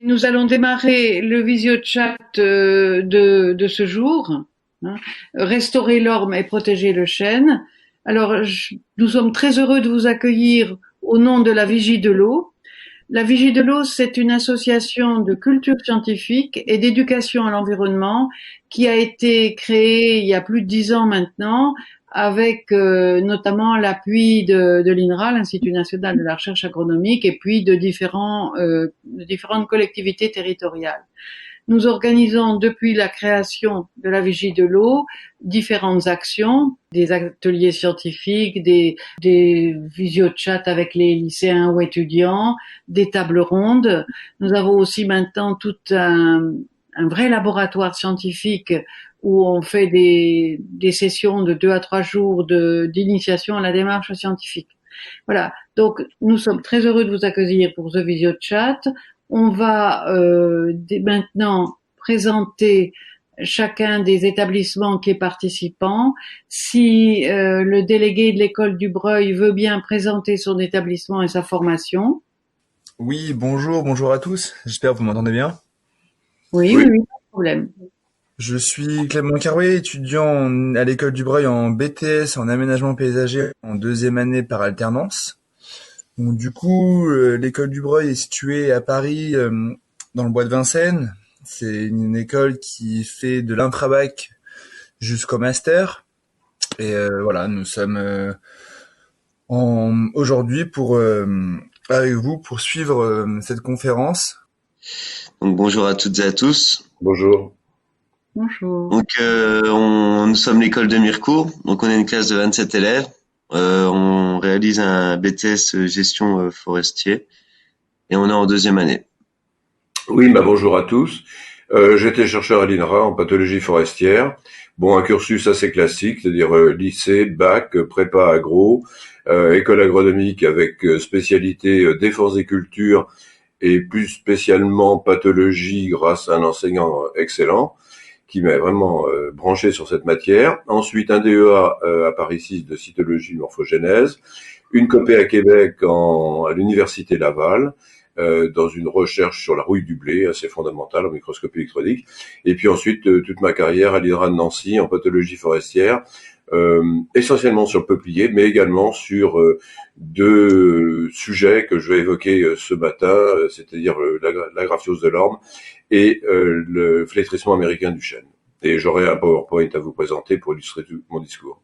Nous allons démarrer le visio-chat de ce jour, hein, restaurer l'orme et protéger le chêne. Alors, nous sommes très heureux de vous accueillir au nom de la Vigie de l'eau. La Vigie de l'eau, c'est une association de culture scientifique et d'éducation à l'environnement qui a été créée il y a plus de 10 ans maintenant, avec notamment l'appui de l'INRA, l'Institut national de la recherche agronomique, et puis de différentes collectivités territoriales. Nous organisons depuis la création de la Vigie de l'eau différentes actions, des ateliers scientifiques, des visio-chats avec les lycéens ou étudiants, des tables rondes. Nous avons aussi maintenant tout un vrai laboratoire scientifique où on fait des sessions de 2 à 3 jours d'initiation à la démarche scientifique. Voilà. Donc, nous sommes très heureux de vous accueillir pour ce visio-chat. On va maintenant présenter chacun des établissements qui est participant. Si le délégué de l'école du Breuil veut bien présenter son établissement et sa formation. Oui, bonjour à tous. J'espère que vous m'entendez bien. Oui, oui, Oui, oui, pas de problème. Je suis Clément Carouet, étudiant à l'école du Breuil en BTS en aménagement paysager en deuxième année par alternance. Donc du coup, l'école du Breuil est située à Paris, dans le bois de Vincennes. C'est une école qui fait de l'intra-bac jusqu'au master. Et voilà, nous sommes aujourd'hui avec vous pour suivre cette conférence. donc bonjour à toutes et à tous. Bonjour. Bonjour. Donc nous sommes l'école de Mirecourt, donc on est une classe de 27 élèves. On réalise un BTS gestion forestier et on est en deuxième année. Oui, bonjour à tous. J'étais chercheur à l'INRA en pathologie forestière. Bon, un cursus assez classique, c'est-à-dire lycée, bac, prépa agro, école agronomique avec spécialité défense des cultures et plus spécialement pathologie grâce à un enseignant excellent qui m'a vraiment branché sur cette matière. Ensuite, un DEA à Paris 6 de cytologie morphogénèse, une copée à Québec à l'université Laval, dans une recherche sur la rouille du blé assez fondamentale en microscopie électronique. Et puis ensuite, toute ma carrière à l'INRA de Nancy en pathologie forestière, essentiellement sur le peuplier, mais également sur deux sujets que je vais évoquer ce matin, c'est-à-dire la graphiose de l'orme et le flétrissement américain du chêne. Et j'aurai un PowerPoint à vous présenter pour illustrer tout mon discours.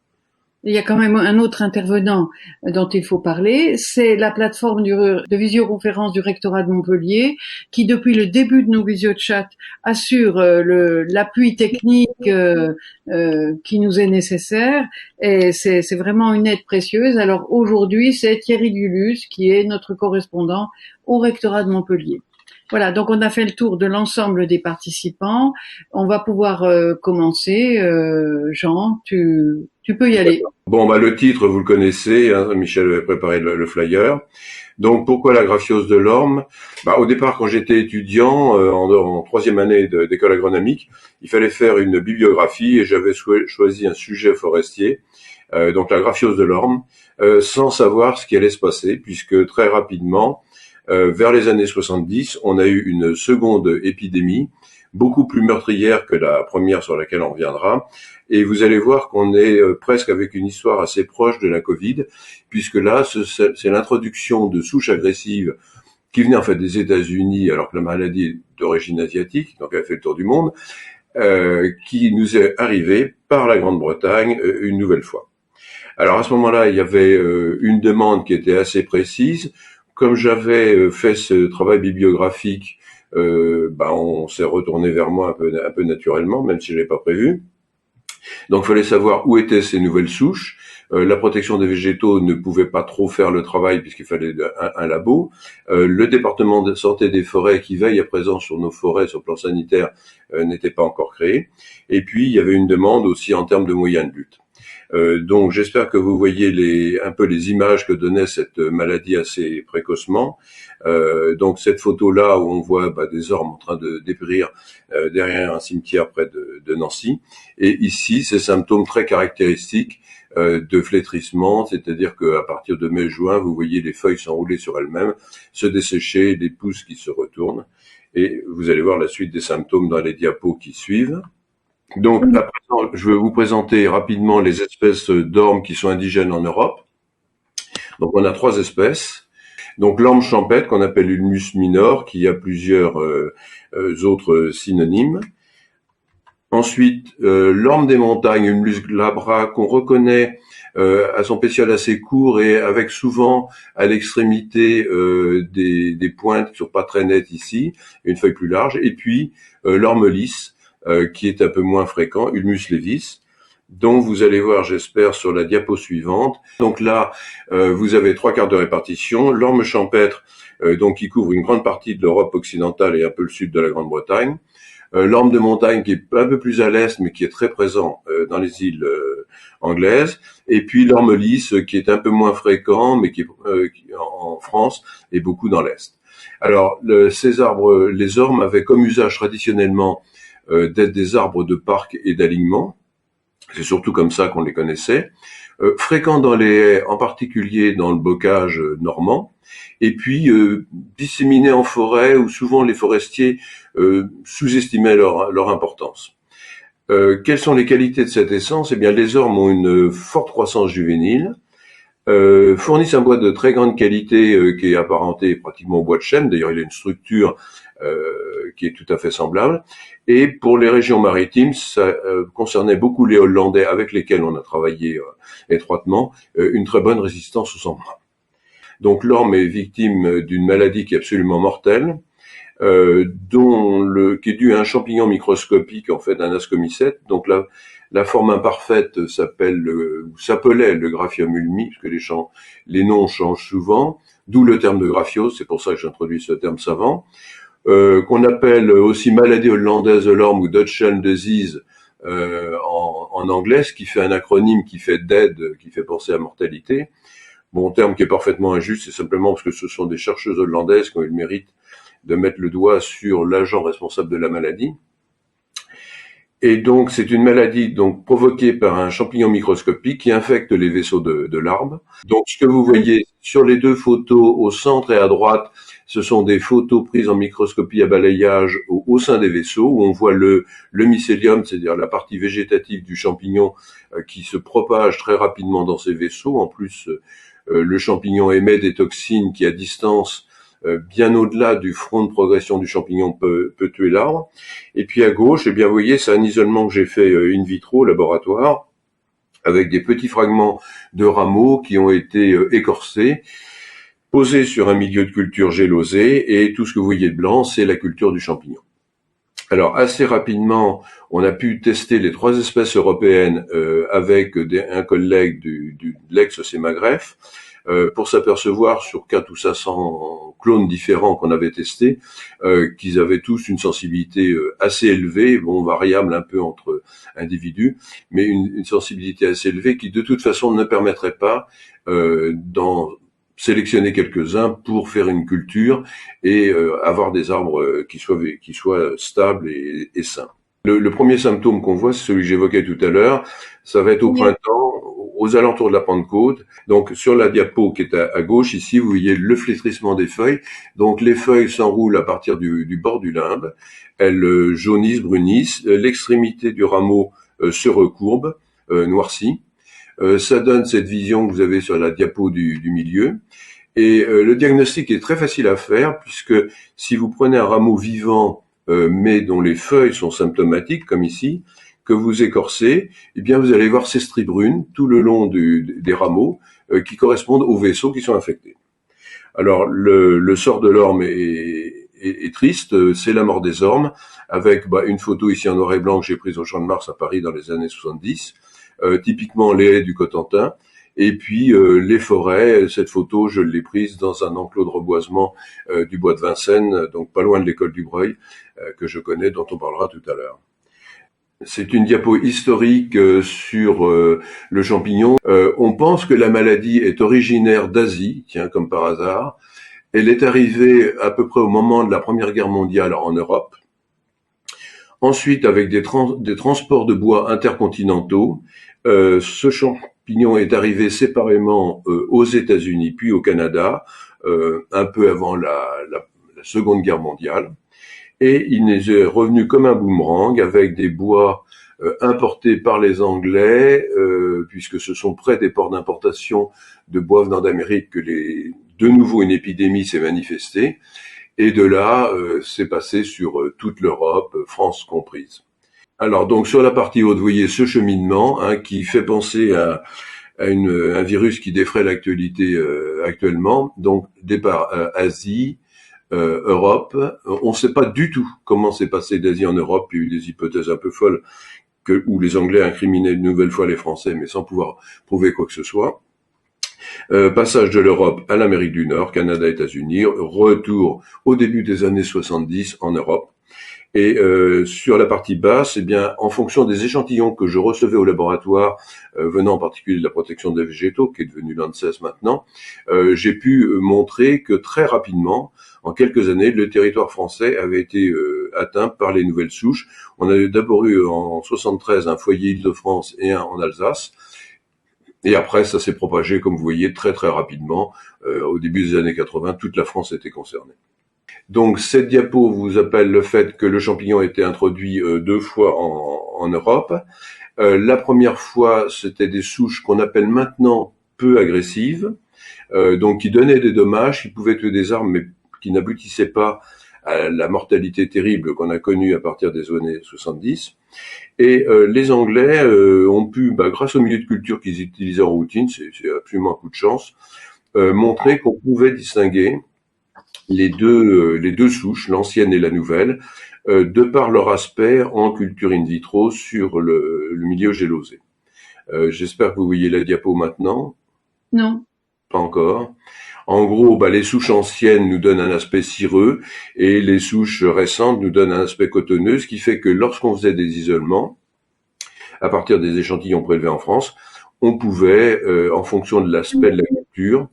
Il y a quand même un autre intervenant dont il faut parler, c'est la plateforme de visioconférence du rectorat de Montpellier qui, depuis le début de nos visio-chats, assure l'appui technique qui nous est nécessaire et c'est vraiment une aide précieuse. Alors aujourd'hui, c'est Thierry Dulus qui est notre correspondant au rectorat de Montpellier. Voilà, donc on a fait le tour de l'ensemble des participants. On va pouvoir commencer. Jean, tu peux y aller. Bon, le titre, vous le connaissez, hein, Michel avait préparé le flyer. Donc, pourquoi la graphiose de l'orme? Au départ, quand j'étais étudiant en troisième année d'école agronomique, il fallait faire une bibliographie et j'avais choisi un sujet forestier, donc la graphiose de l'orme, sans savoir ce qui allait se passer, puisque très rapidement, vers les années 70, on a eu une seconde épidémie, beaucoup plus meurtrière que la première sur laquelle on reviendra. Et vous allez voir qu'on est presque avec une histoire assez proche de la Covid, puisque là, c'est l'introduction de souches agressives qui venaient en fait des États-Unis, alors que la maladie est d'origine asiatique, donc elle a fait le tour du monde, qui nous est arrivée par la Grande-Bretagne une nouvelle fois. Alors à ce moment-là, il y avait une demande qui était assez précise. Comme j'avais fait ce travail bibliographique, on s'est retourné vers moi un peu naturellement, même si je l'avais pas prévu. Donc, il fallait savoir où étaient ces nouvelles souches. La protection des végétaux ne pouvait pas trop faire le travail puisqu'il fallait un labo. Le département de santé des forêts qui veille à présent sur nos forêts sur le plan sanitaire n'était pas encore créé. Et puis, il y avait une demande aussi en termes de moyens de lutte. Donc j'espère que vous voyez un peu les images que donnait cette maladie assez précocement. Donc cette photo-là où on voit des ormes en train de dépérir derrière un cimetière près de Nancy. Et ici, ces symptômes très caractéristiques de flétrissement, c'est-à-dire qu'à partir de mai-juin, vous voyez les feuilles s'enrouler sur elles-mêmes, se dessécher, les pousses qui se retournent. Et vous allez voir la suite des symptômes dans les diapos qui suivent. Donc, à présent, je vais vous présenter rapidement les espèces d'ormes qui sont indigènes en Europe. Donc, on a 3 espèces. Donc, l'orme champêtre, qu'on appelle Ulmus minor, qui a plusieurs autres synonymes. Ensuite, l'orme des montagnes, Ulmus glabra, qu'on reconnaît à son pétiole assez court et avec souvent à l'extrémité des pointes qui sont pas très nettes ici, une feuille plus large. Et puis, l'orme lisse, qui est un peu moins fréquent, Ulmus levis, dont vous allez voir, j'espère, sur la diapo suivante. Donc là, vous avez 3/4 de répartition. L'orme champêtre, donc qui couvre une grande partie de l'Europe occidentale et un peu le sud de la Grande-Bretagne. L'orme de montagne qui est un peu plus à l'est, mais qui est très présent dans les îles anglaises. Et puis l'orme lisse, qui est un peu moins fréquent, mais qui en France et beaucoup dans l'est. Alors, ces arbres, les ormes avaient comme usage traditionnellement d'être des arbres de parc et d'alignement. C'est surtout comme ça qu'on les connaissait. Fréquents dans les haies, en particulier dans le bocage normand. Et puis disséminés en forêt, où souvent les forestiers sous-estimaient leur importance. Quelles sont les qualités de cette essence? Eh bien, les ormes ont une forte croissance juvénile, fournissent un bois de très grande qualité qui est apparenté pratiquement au bois de chêne. D'ailleurs, il a une structure qui est tout à fait semblable. Et pour les régions maritimes, ça concernait beaucoup les Hollandais avec lesquels on a travaillé étroitement, une très bonne résistance aux embruns. Donc l'orme est victime d'une maladie qui est absolument mortelle, qui est due à un champignon microscopique, en fait, un ascomycète. Donc la forme imparfaite s'appelait le Graphium ulmi, parce que les noms changent souvent, d'où le terme de graphiose, c'est pour ça que j'introduis ce terme savant, qu'on appelle aussi maladie hollandaise de l'orme ou Dutchland disease en anglais, ce qui fait un acronyme qui fait DEAD, qui fait penser à mortalité. Bon, terme qui est parfaitement injuste, c'est simplement parce que ce sont des chercheuses hollandaises qui ont eu le mérite de mettre le doigt sur l'agent responsable de la maladie. Et donc, c'est une maladie donc provoquée par un champignon microscopique qui infecte les vaisseaux de l'arbre. Donc, ce que vous voyez sur les 2 photos au centre et à droite, ce sont des photos prises en microscopie à balayage au sein des vaisseaux, où on voit le mycélium, c'est-à-dire la partie végétative du champignon qui se propage très rapidement dans ces vaisseaux. En plus, le champignon émet des toxines qui, à distance, bien au-delà du front de progression du champignon, peut tuer l'arbre. Et puis à gauche, eh bien, vous voyez, c'est un isolement que j'ai fait in vitro au laboratoire, avec des petits fragments de rameaux qui ont été écorcés, posés sur un milieu de culture gélosé, et tout ce que vous voyez de blanc, c'est la culture du champignon. Alors, assez rapidement, on a pu tester les 3 espèces européennes avec un collègue de l'ex-Sémagreffe, pour s'apercevoir sur 400 ou 500 clones différents qu'on avait testés, qu'ils avaient tous une sensibilité assez élevée, bon, variable un peu entre individus, mais une sensibilité assez élevée qui de toute façon ne permettrait pas d'en sélectionner quelques-uns pour faire une culture et avoir des arbres qui soient stables et sains. Le premier symptôme qu'on voit, c'est celui que j'évoquais tout à l'heure. Ça va être au printemps, aux alentours de la Pentecôte. Donc, sur la diapo qui est à gauche, ici, vous voyez le flétrissement des feuilles. Donc, les feuilles s'enroulent à partir du bord du limbe. Elles jaunissent, brunissent. L'extrémité du rameau se recourbe, noircit. Ça donne cette vision que vous avez sur la diapo du milieu. Et le diagnostic est très facile à faire, puisque si vous prenez un rameau vivant, mais dont les feuilles sont symptomatiques, comme ici, que vous écorcez, eh bien vous allez voir ces stries brunes tout le long des rameaux qui correspondent aux vaisseaux qui sont infectés. Alors le sort de l'orme est triste, c'est la mort des ormes, avec une photo ici en noir et blanc que j'ai prise au Champ de Mars à Paris dans les années 70, typiquement les haies du Cotentin, et puis les forêts. Cette photo, je l'ai prise dans un enclos de reboisement du bois de Vincennes, donc pas loin de l'école du Breuil, que je connais, dont on parlera tout à l'heure. C'est une diapo historique sur le champignon. On pense que la maladie est originaire d'Asie, tiens, comme par hasard. Elle est arrivée à peu près au moment de la Première Guerre mondiale en Europe. Ensuite, avec des transports de bois intercontinentaux, ce champignon est arrivé séparément aux États-Unis puis au Canada, un peu avant la Seconde Guerre mondiale. et il est revenu comme un boomerang avec des bois importés par les Anglais, puisque ce sont près des ports d'importation de bois venant d'Amérique que de nouveau une épidémie s'est manifestée. Et de là, c'est passé sur toute l'Europe, France comprise. Alors donc sur la partie haute, vous voyez ce cheminement qui fait penser à un virus qui défraie l'actualité actuellement. Donc départ Asie, Europe. On ne sait pas du tout comment s'est passé d'Asie en Europe. Il y a eu des hypothèses un peu folles où les Anglais incriminaient une nouvelle fois les Français, mais sans pouvoir prouver quoi que ce soit. Passage de l'Europe à l'Amérique du Nord, Canada, États-Unis, retour au début des années 70 en Europe. Et sur la partie basse, eh bien, en fonction des échantillons que je recevais au laboratoire, venant en particulier de la protection des végétaux, qui est devenu l'ANSES maintenant, j'ai pu montrer que très rapidement, en quelques années, le territoire français avait été atteint par les nouvelles souches. On a d'abord eu en 73 un foyer Île-de-France et un en Alsace. Et après, ça s'est propagé, comme vous voyez, très très rapidement. Au début des années 80, toute la France était concernée. Donc cette diapo vous appelle le fait que le champignon a été introduit 2 fois en Europe. La première fois, c'était des souches qu'on appelle maintenant peu agressives, donc qui donnaient des dommages, qui pouvaient tuer des arbres, mais qui n'aboutissaient pas à la mortalité terrible qu'on a connue à partir des années 70. Et les Anglais ont pu, grâce au milieu de culture qu'ils utilisaient en routine, c'est absolument un coup de chance, montrer qu'on pouvait distinguer les deux souches, l'ancienne et la nouvelle, de par leur aspect en culture in vitro sur le milieu gélosé. J'espère que vous voyez la diapo maintenant. Non. Pas encore. En gros, les souches anciennes nous donnent un aspect cireux et les souches récentes nous donnent un aspect cotonneux, ce qui fait que lorsqu'on faisait des isolements, à partir des échantillons prélevés en France, on pouvait, en fonction de l'aspect de la culture,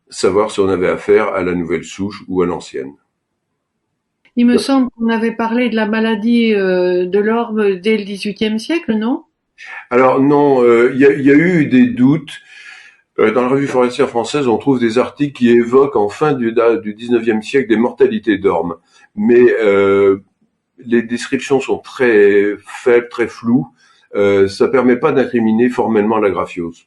savoir si on avait affaire à la nouvelle souche ou à l'ancienne. Il me semble qu'on avait parlé de la maladie de l'orme dès le XVIIIe siècle, non? Alors non, il y a eu des doutes. Dans la revue forestière française, on trouve des articles qui évoquent en fin du XIXe siècle des mortalités d'ormes. Mais les descriptions sont très faibles, très floues. Ça permet pas d'incriminer formellement la graphiose.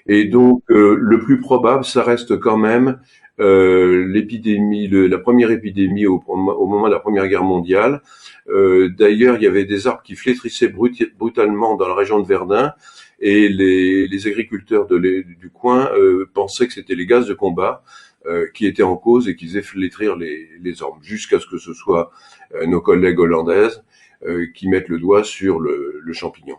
Et donc, le plus probable, ça reste quand même l'épidémie, la première épidémie au moment de la Première Guerre mondiale. D'ailleurs, il y avait des arbres qui flétrissaient brutalement dans la région de Verdun, et les agriculteurs du coin pensaient que c'était les gaz de combat qui étaient en cause et qui faisaient flétrir les ormes, jusqu'à ce que ce soit nos collègues hollandaises qui mettent le doigt sur le champignon.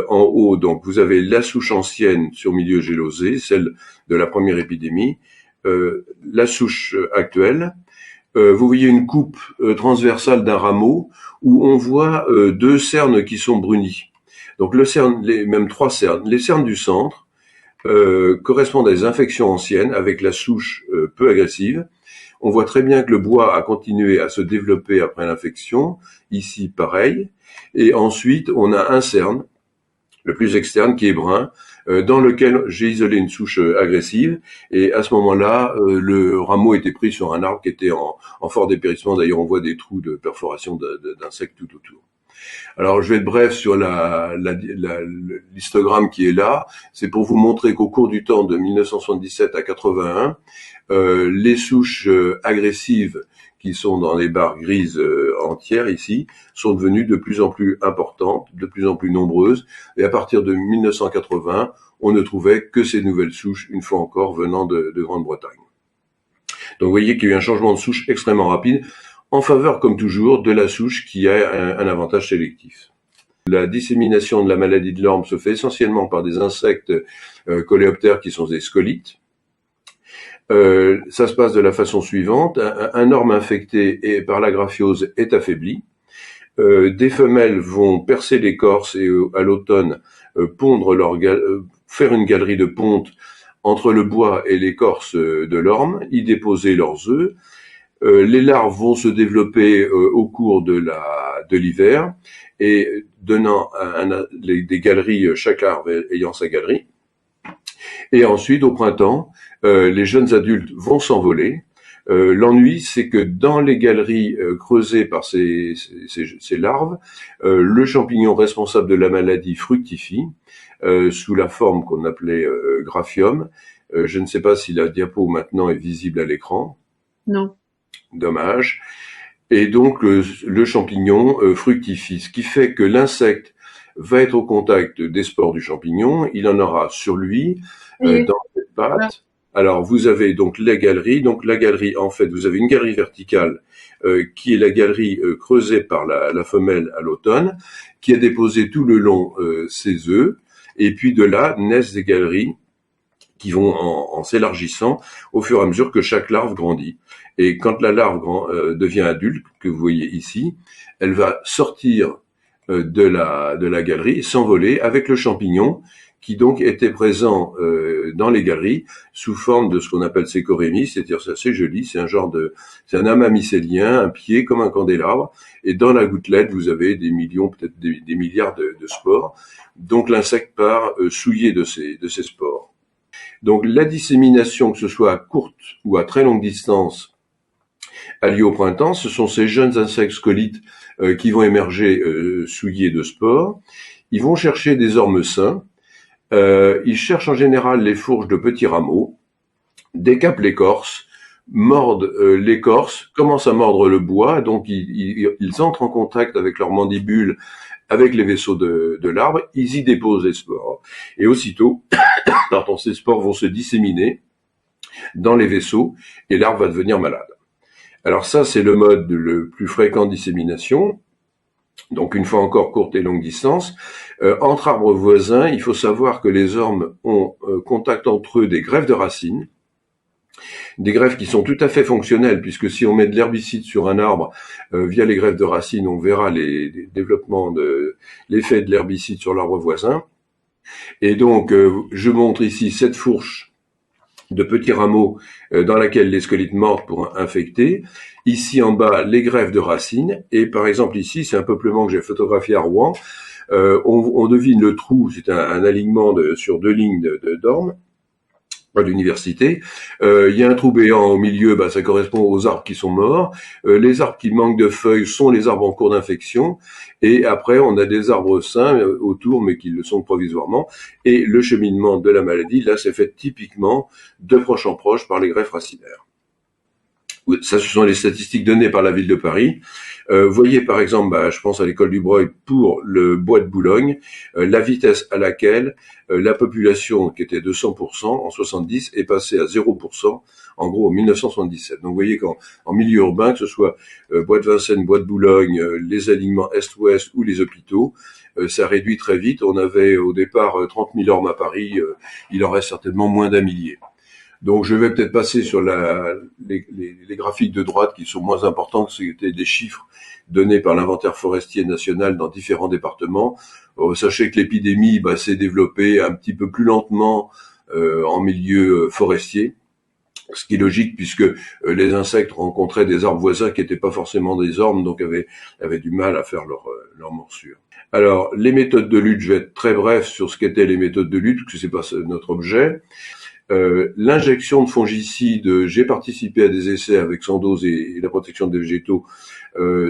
En haut, donc, vous avez la souche ancienne sur milieu gélosé, celle de la première épidémie, la souche actuelle. Vous voyez une coupe transversale d'un rameau où on voit 2 cernes qui sont brunies. Donc même 3 cernes. Les cernes du centre correspondent à des infections anciennes avec la souche peu agressive. On voit très bien que le bois a continué à se développer après l'infection. Ici, pareil. Et ensuite, on a un cerne, le plus externe, qui est brun, dans lequel j'ai isolé une souche agressive, et à ce moment-là, le rameau était pris sur un arbre qui était en fort dépérissement. D'ailleurs, on voit des trous de perforation d'insectes tout autour. Alors, je vais être bref sur l'histogramme qui est là. C'est pour vous montrer qu'au cours du temps de 1977 à 81, les souches agressives qui sont dans les barres grises entières ici, sont devenues de plus en plus importantes, de plus en plus nombreuses, et à partir de 1980, on ne trouvait que ces nouvelles souches, une fois encore, venant de Grande-Bretagne. Donc vous voyez qu'il y a eu un changement de souche extrêmement rapide, en faveur, comme toujours, de la souche qui a un avantage sélectif. La dissémination de la maladie de l'orme se fait essentiellement par des insectes coléoptères qui sont des scolites. Ça se passe de la façon suivante. Un orme infecté par la graphiose est affaibli. Des femelles vont percer l'écorce et à l'automne faire une galerie de ponte entre le bois et l'écorce de l'orme, y déposer leurs œufs. Les larves vont se développer au cours de l'hiver et donnant des galeries, chaque larve ayant sa galerie. Et ensuite, au printemps, les jeunes adultes vont s'envoler, L'ennui, c'est que dans les galeries creusées par ces larves, le champignon responsable de la maladie fructifie sous la forme qu'on appelait graphium. Je ne sais pas si la diapo maintenant est visible à l'écran. Non. Dommage. Et donc le champignon fructifie, ce qui fait que l'insecte va être au contact des spores du champignon, il en aura sur lui, dans cette pâte. Alors vous avez donc la galerie. Donc la galerie, en fait, vous avez une galerie verticale qui est la galerie creusée par la femelle à l'automne, qui a déposé tout le long ses œufs, et puis de là naissent des galeries qui vont en s'élargissant au fur et à mesure que chaque larve grandit. Et quand la larve devient adulte, que vous voyez ici, elle va sortir de la galerie, s'envoler avec le champignon qui donc était présent dans les galeries sous forme de ce qu'on appelle sécorémie, c'est-à-dire c'est assez joli, c'est un amas mycélien, un pied comme un candélabre, et dans la gouttelette vous avez des millions, peut-être des milliards de spores. Donc l'insecte part souillé de ces spores. Donc la dissémination, que ce soit à courte ou à très longue distance, a lieu au printemps. Ce sont ces jeunes insectes scolites qui vont émerger souillés de spores. Ils vont chercher des ormes sains. Ils cherchent en général les fourches de petits rameaux, décapent l'écorce, mordent l'écorce, commencent à mordre le bois. Donc ils entrent en contact avec leurs mandibules, avec les vaisseaux de l'arbre. Ils y déposent les spores. Et aussitôt, ces spores vont se disséminer dans les vaisseaux et l'arbre va devenir malade. Alors ça, c'est le mode le plus fréquent de dissémination. Donc une fois encore, courte et longue distance. Entre arbres voisins, il faut savoir que les ormes ont contact entre eux des greffes de racines, des greffes qui sont tout à fait fonctionnelles, puisque si on met de l'herbicide sur un arbre, via les greffes de racines, on verra les développements de l'effet de l'herbicide sur l'arbre voisin. Et donc, je montre ici cette fourche de petits rameaux dans laquelle les scolites mordent pour infecter. Ici en bas, les greffes de racines. Et par exemple ici, c'est un peuplement que j'ai photographié à Rouen. On devine le trou, c'est un alignement sur deux lignes d'ormes d'université. Il y a un trou béant au milieu, ça correspond aux arbres qui sont morts. Les arbres qui manquent de feuilles sont les arbres en cours d'infection. Et après, on a des arbres sains autour, mais qui le sont provisoirement. Et le cheminement de la maladie, là, c'est fait typiquement de proche en proche par les greffes racinaires. Ça, ce sont les statistiques données par la ville de Paris. Voyez par exemple, je pense à l'école du Breuil pour le bois de Boulogne, la vitesse à laquelle la population qui était de 100% en 70 est passée à 0% en gros en 1977. Donc vous voyez qu'en milieu urbain, que ce soit bois de Vincennes, bois de Boulogne, les alignements est-ouest ou les hôpitaux, ça réduit très vite. On avait au départ 30 000 ormes à Paris, il en reste certainement moins d'un millier. Donc je vais peut-être passer sur les graphiques de droite qui sont moins importants, que c'était des chiffres donnés par l'inventaire forestier national dans différents départements. Sachez que l'épidémie s'est développée un petit peu plus lentement en milieu forestier, ce qui est logique puisque les insectes rencontraient des arbres voisins qui n'étaient pas forcément des ormes, donc avaient du mal à faire leur morsure. Alors les méthodes de lutte, je vais être très bref sur ce qu'étaient les méthodes de lutte, parce que c'est pas notre objet. L'injection de fongicides, j'ai participé à des essais avec Sandoz et la protection des végétaux,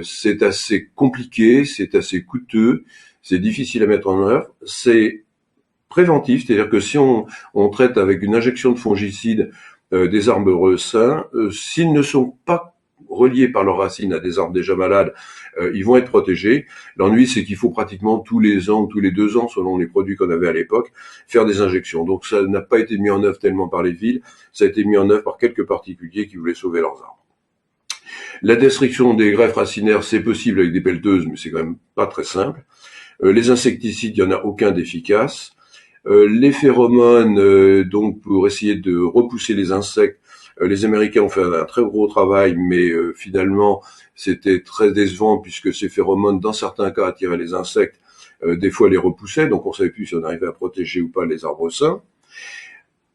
c'est assez compliqué, c'est assez coûteux, c'est difficile à mettre en œuvre, c'est préventif, c'est-à-dire que si on traite avec une injection de fongicides des arbres sains, s'ils ne sont pas reliés par leurs racines à des arbres déjà malades, ils vont être protégés. L'ennui, c'est qu'il faut pratiquement tous les ans, tous les 2 ans, selon les produits qu'on avait à l'époque, faire des injections. Donc ça n'a pas été mis en œuvre tellement par les villes, ça a été mis en œuvre par quelques particuliers qui voulaient sauver leurs arbres. La destruction des greffes racinaires, c'est possible avec des pelleteuses, mais c'est quand même pas très simple. Les insecticides, il n'y en a aucun d'efficace. Les phéromones, donc pour essayer de repousser les insectes, les Américains ont fait un très gros travail, mais finalement, c'était très décevant puisque ces phéromones, dans certains cas, attiraient les insectes, des fois les repoussaient, donc on ne savait plus si on arrivait à protéger ou pas les arbres sains.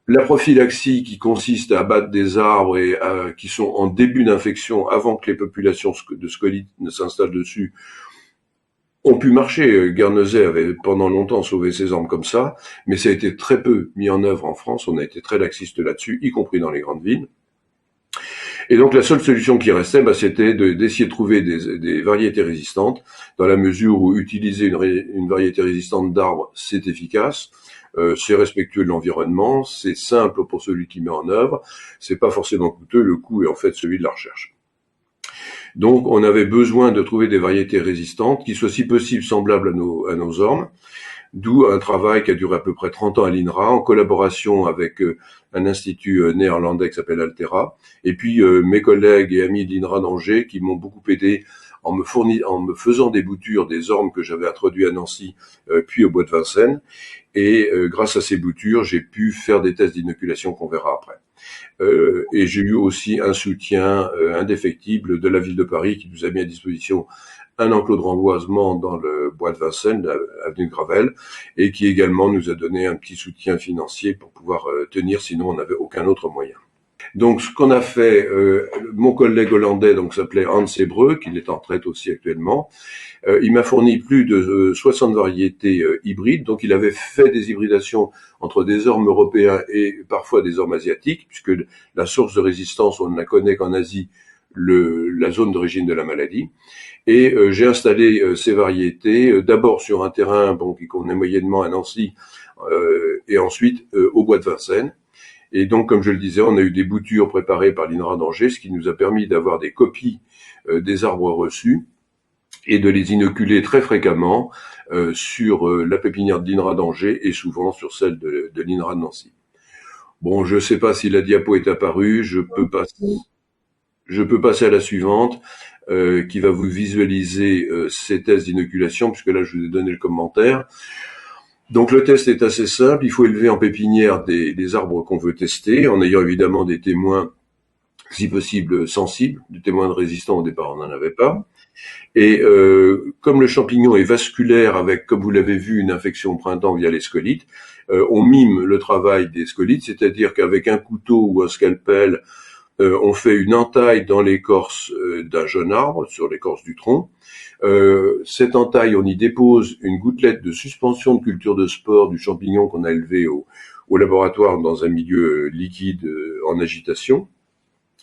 La prophylaxie qui consiste à abattre des arbres et qui sont en début d'infection avant que les populations de scolites ne s'installent dessus, ont pu marcher. Guernesey avait pendant longtemps sauvé ses ormes comme ça, mais ça a été très peu mis en œuvre en France. On a été très laxiste là-dessus, y compris dans les grandes villes. Et donc la seule solution qui restait, c'était d'essayer de trouver des variétés résistantes, dans la mesure où utiliser une variété résistante d'arbres, c'est efficace, c'est respectueux de l'environnement, c'est simple pour celui qui met en œuvre, c'est pas forcément coûteux, le coût est en fait celui de la recherche. Donc on avait besoin de trouver des variétés résistantes qui soient si possible semblables à nos ormes, d'où un travail qui a duré à peu près 30 ans à l'INRA, en collaboration avec un institut néerlandais qui s'appelle Altera, et puis mes collègues et amis de l'INRA d'Angers qui m'ont beaucoup aidé en me faisant des boutures des ormes que j'avais introduits à Nancy, puis au bois de Vincennes, et grâce à ces boutures, j'ai pu faire des tests d'inoculation qu'on verra après. Et j'ai eu aussi un soutien indéfectible de la ville de Paris qui nous a mis à disposition un enclos de remboisement dans le bois de Vincennes, avenue de Gravel, et qui également nous a donné un petit soutien financier pour pouvoir tenir, sinon on n'avait aucun autre moyen. Donc ce qu'on a fait, mon collègue hollandais donc s'appelait Hans Hebreu, qui est en retraite aussi actuellement, il m'a fourni plus de 60 variétés hybrides, donc il avait fait des hybridations entre des ormes européens et parfois des ormes asiatiques, puisque la source de résistance, on ne la connaît qu'en Asie, la zone d'origine de la maladie. Et j'ai installé ces variétés d'abord sur un terrain qui convenait moyennement à Nancy, et ensuite au bois de Vincennes. Et donc, comme je le disais, on a eu des boutures préparées par l'INRA d'Angers, ce qui nous a permis d'avoir des copies des arbres reçus et de les inoculer très fréquemment sur la pépinière de l'INRA d'Angers et souvent sur celle de l'INRA de Nancy. Bon, je ne sais pas si la diapo est apparue, je peux passer à la suivante, qui va vous visualiser ces tests d'inoculation, puisque là je vous ai donné le commentaire. Donc le test est assez simple, il faut élever en pépinière des arbres qu'on veut tester, en ayant évidemment des témoins, si possible, sensibles, des témoins de résistants. Au départ on n'en avait pas. Et comme le champignon est vasculaire avec, comme vous l'avez vu, une infection au printemps via les scolytes, on mime le travail des scolytes, c'est-à-dire qu'avec un couteau ou un scalpel, on fait une entaille dans l'écorce d'un jeune arbre, sur l'écorce du tronc. Cette entaille, on y dépose une gouttelette de suspension de culture de spore du champignon qu'on a élevé au laboratoire dans un milieu liquide en agitation.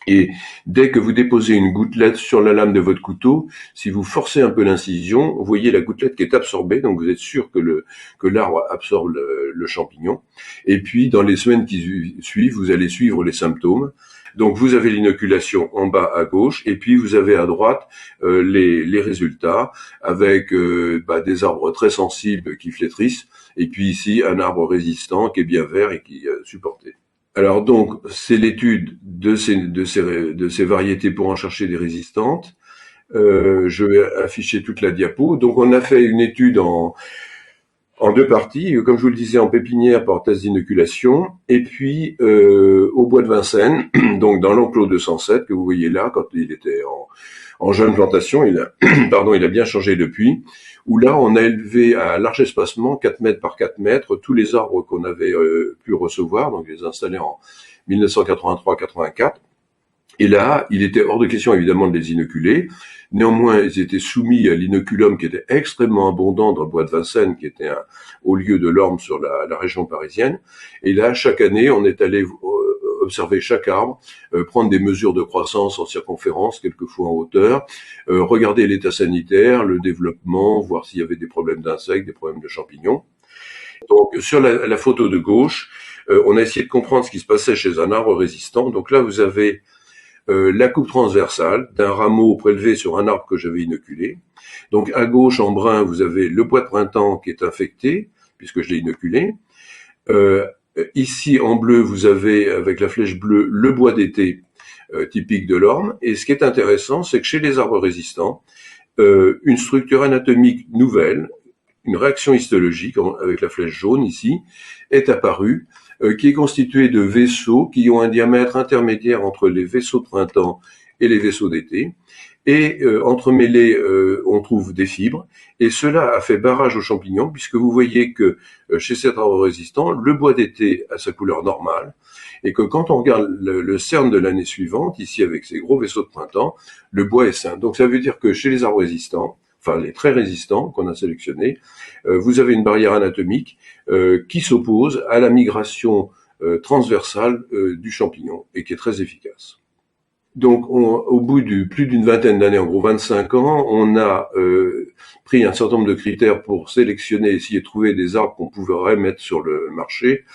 Et dès que vous déposez une gouttelette sur la lame de votre couteau, si vous forcez un peu l'incision, vous voyez la gouttelette qui est absorbée, donc vous êtes sûr que l'arbre absorbe le champignon. Et puis, dans les semaines qui suivent, vous allez suivre les symptômes. Donc, vous avez l'inoculation en bas à gauche, et puis vous avez à droite les résultats avec des arbres très sensibles qui flétrissent, et puis ici un arbre résistant qui est bien vert et qui est supporté. Alors donc, c'est l'étude de ces variétés pour en chercher des résistantes. Je vais afficher toute la diapo. Donc, on a fait une étude en deux parties, comme je vous le disais, en pépinière par test d'inoculation, et puis au bois de Vincennes, donc dans l'enclos 207 que vous voyez là, quand il était en jeune plantation, il a bien changé depuis, où là on a élevé à large espacement, 4 mètres par 4 mètres, tous les arbres qu'on avait pu recevoir, donc les installés en 1983-84. Et là, il était hors de question évidemment de les inoculer. Néanmoins, ils étaient soumis à l'inoculum qui était extrêmement abondant dans le bois de Vincennes, qui était un haut lieu de l'orme sur la région parisienne. Et là, chaque année, on est allé observer chaque arbre, prendre des mesures de croissance en circonférence, quelquefois en hauteur, regarder l'état sanitaire, le développement, voir s'il y avait des problèmes d'insectes, des problèmes de champignons. Donc, sur la photo de gauche, on a essayé de comprendre ce qui se passait chez un arbre résistant. Donc là, vous avez la coupe transversale d'un rameau prélevé sur un arbre que j'avais inoculé. Donc à gauche en brun, vous avez le bois de printemps qui est infecté, puisque je l'ai inoculé. Ici en bleu, vous avez avec la flèche bleue le bois d'été typique de l'orme. Et ce qui est intéressant, c'est que chez les arbres résistants, une structure anatomique nouvelle, une réaction histologique avec la flèche jaune ici, est apparue, qui est constitué de vaisseaux qui ont un diamètre intermédiaire entre les vaisseaux de printemps et les vaisseaux d'été. Et entremêlés, on trouve des fibres. Et cela a fait barrage aux champignons, puisque vous voyez que chez cet arbre résistant, le bois d'été a sa couleur normale, et que quand on regarde le cerne de l'année suivante, ici avec ces gros vaisseaux de printemps, le bois est sain. Donc ça veut dire que chez les arbres résistants, enfin les très résistants qu'on a sélectionnés, vous avez une barrière anatomique qui s'oppose à la migration transversale du champignon et qui est très efficace. Donc, au bout de plus d'une vingtaine d'années, en gros 25 ans, on a pris un certain nombre de critères pour sélectionner, essayer de trouver des arbres qu'on pourrait mettre sur le marché.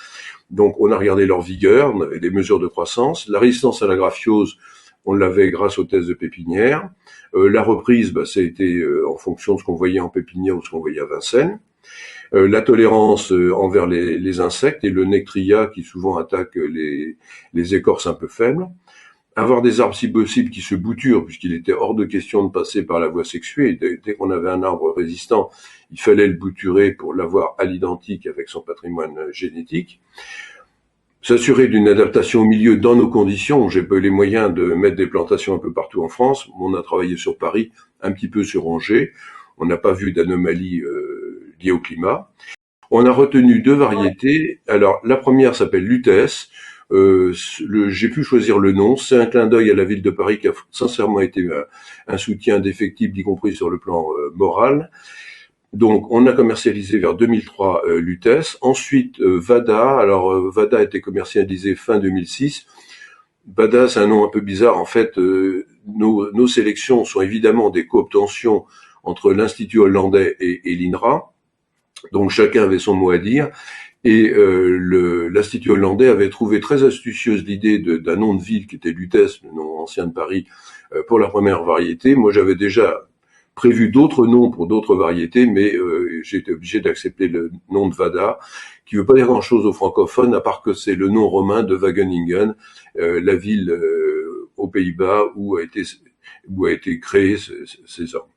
Donc, on a regardé leur vigueur, on avait des mesures de croissance, la résistance à la graphiose, on l'avait grâce aux tests de pépinière. La reprise, ça a été en fonction de ce qu'on voyait en pépinière ou ce qu'on voyait à Vincennes. La tolérance envers les insectes et le nectria qui souvent attaque les écorces un peu faibles. Avoir des arbres si possible qui se bouturent, puisqu'il était hors de question de passer par la voie sexuée. Dès qu'on avait un arbre résistant, il fallait le bouturer pour l'avoir à l'identique avec son patrimoine génétique. S'assurer d'une adaptation au milieu dans nos conditions. J'ai pas eu les moyens de mettre des plantations un peu partout en France. On a travaillé sur Paris, un petit peu sur Angers. On n'a pas vu d'anomalies liées au climat. On a retenu 2 variétés. Alors, la première s'appelle Lutèce. J'ai pu choisir le nom. C'est un clin d'œil à la ville de Paris qui a sincèrement été un soutien indéfectible, y compris sur le plan moral. Donc, on a commercialisé vers 2003 Lutèce. Ensuite, Vada. Alors, Vada a été commercialisé fin 2006. Vada, c'est un nom un peu bizarre. En fait, nos sélections sont évidemment des coobtentions entre l'Institut hollandais et l'INRA. Donc, chacun avait son mot à dire. Et l'Institut hollandais avait trouvé très astucieuse l'idée d'un nom de ville qui était Lutèce, le nom ancien de Paris, pour la première variété. Moi, j'avais déjà prévu d'autres noms pour d'autres variétés, mais j'ai été obligé d'accepter le nom de Vada, qui veut pas dire grand-chose aux francophones, à part que c'est le nom romain de Wageningen, la ville aux Pays-Bas où a été créé ces arbres.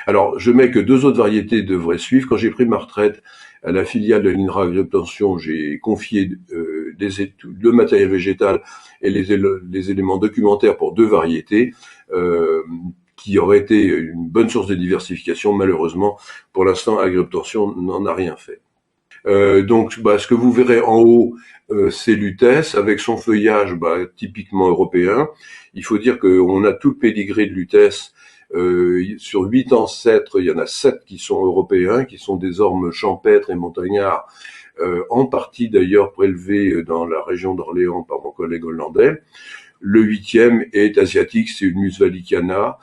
Alors, je mets que 2 autres variétés devraient suivre. Quand j'ai pris ma retraite à la filiale de l'INRA Agriobtention, j'ai confié le matériel végétal et les éléments documentaires pour 2 variétés qui auraient été une bonne source de diversification. Malheureusement, pour l'instant, Agriobtention n'en a rien fait. Donc, ce que vous verrez en haut, c'est Lutèce avec son feuillage typiquement européen. Il faut dire qu'on a tout le pédigré de Lutèce. Sur 8 ancêtres, il y en a 7 qui sont européens, qui sont des ormes champêtres et montagnards, en partie d'ailleurs prélevés dans la région d'Orléans par mon collègue hollandais. Le 8e est asiatique, c'est une Mus vallicana.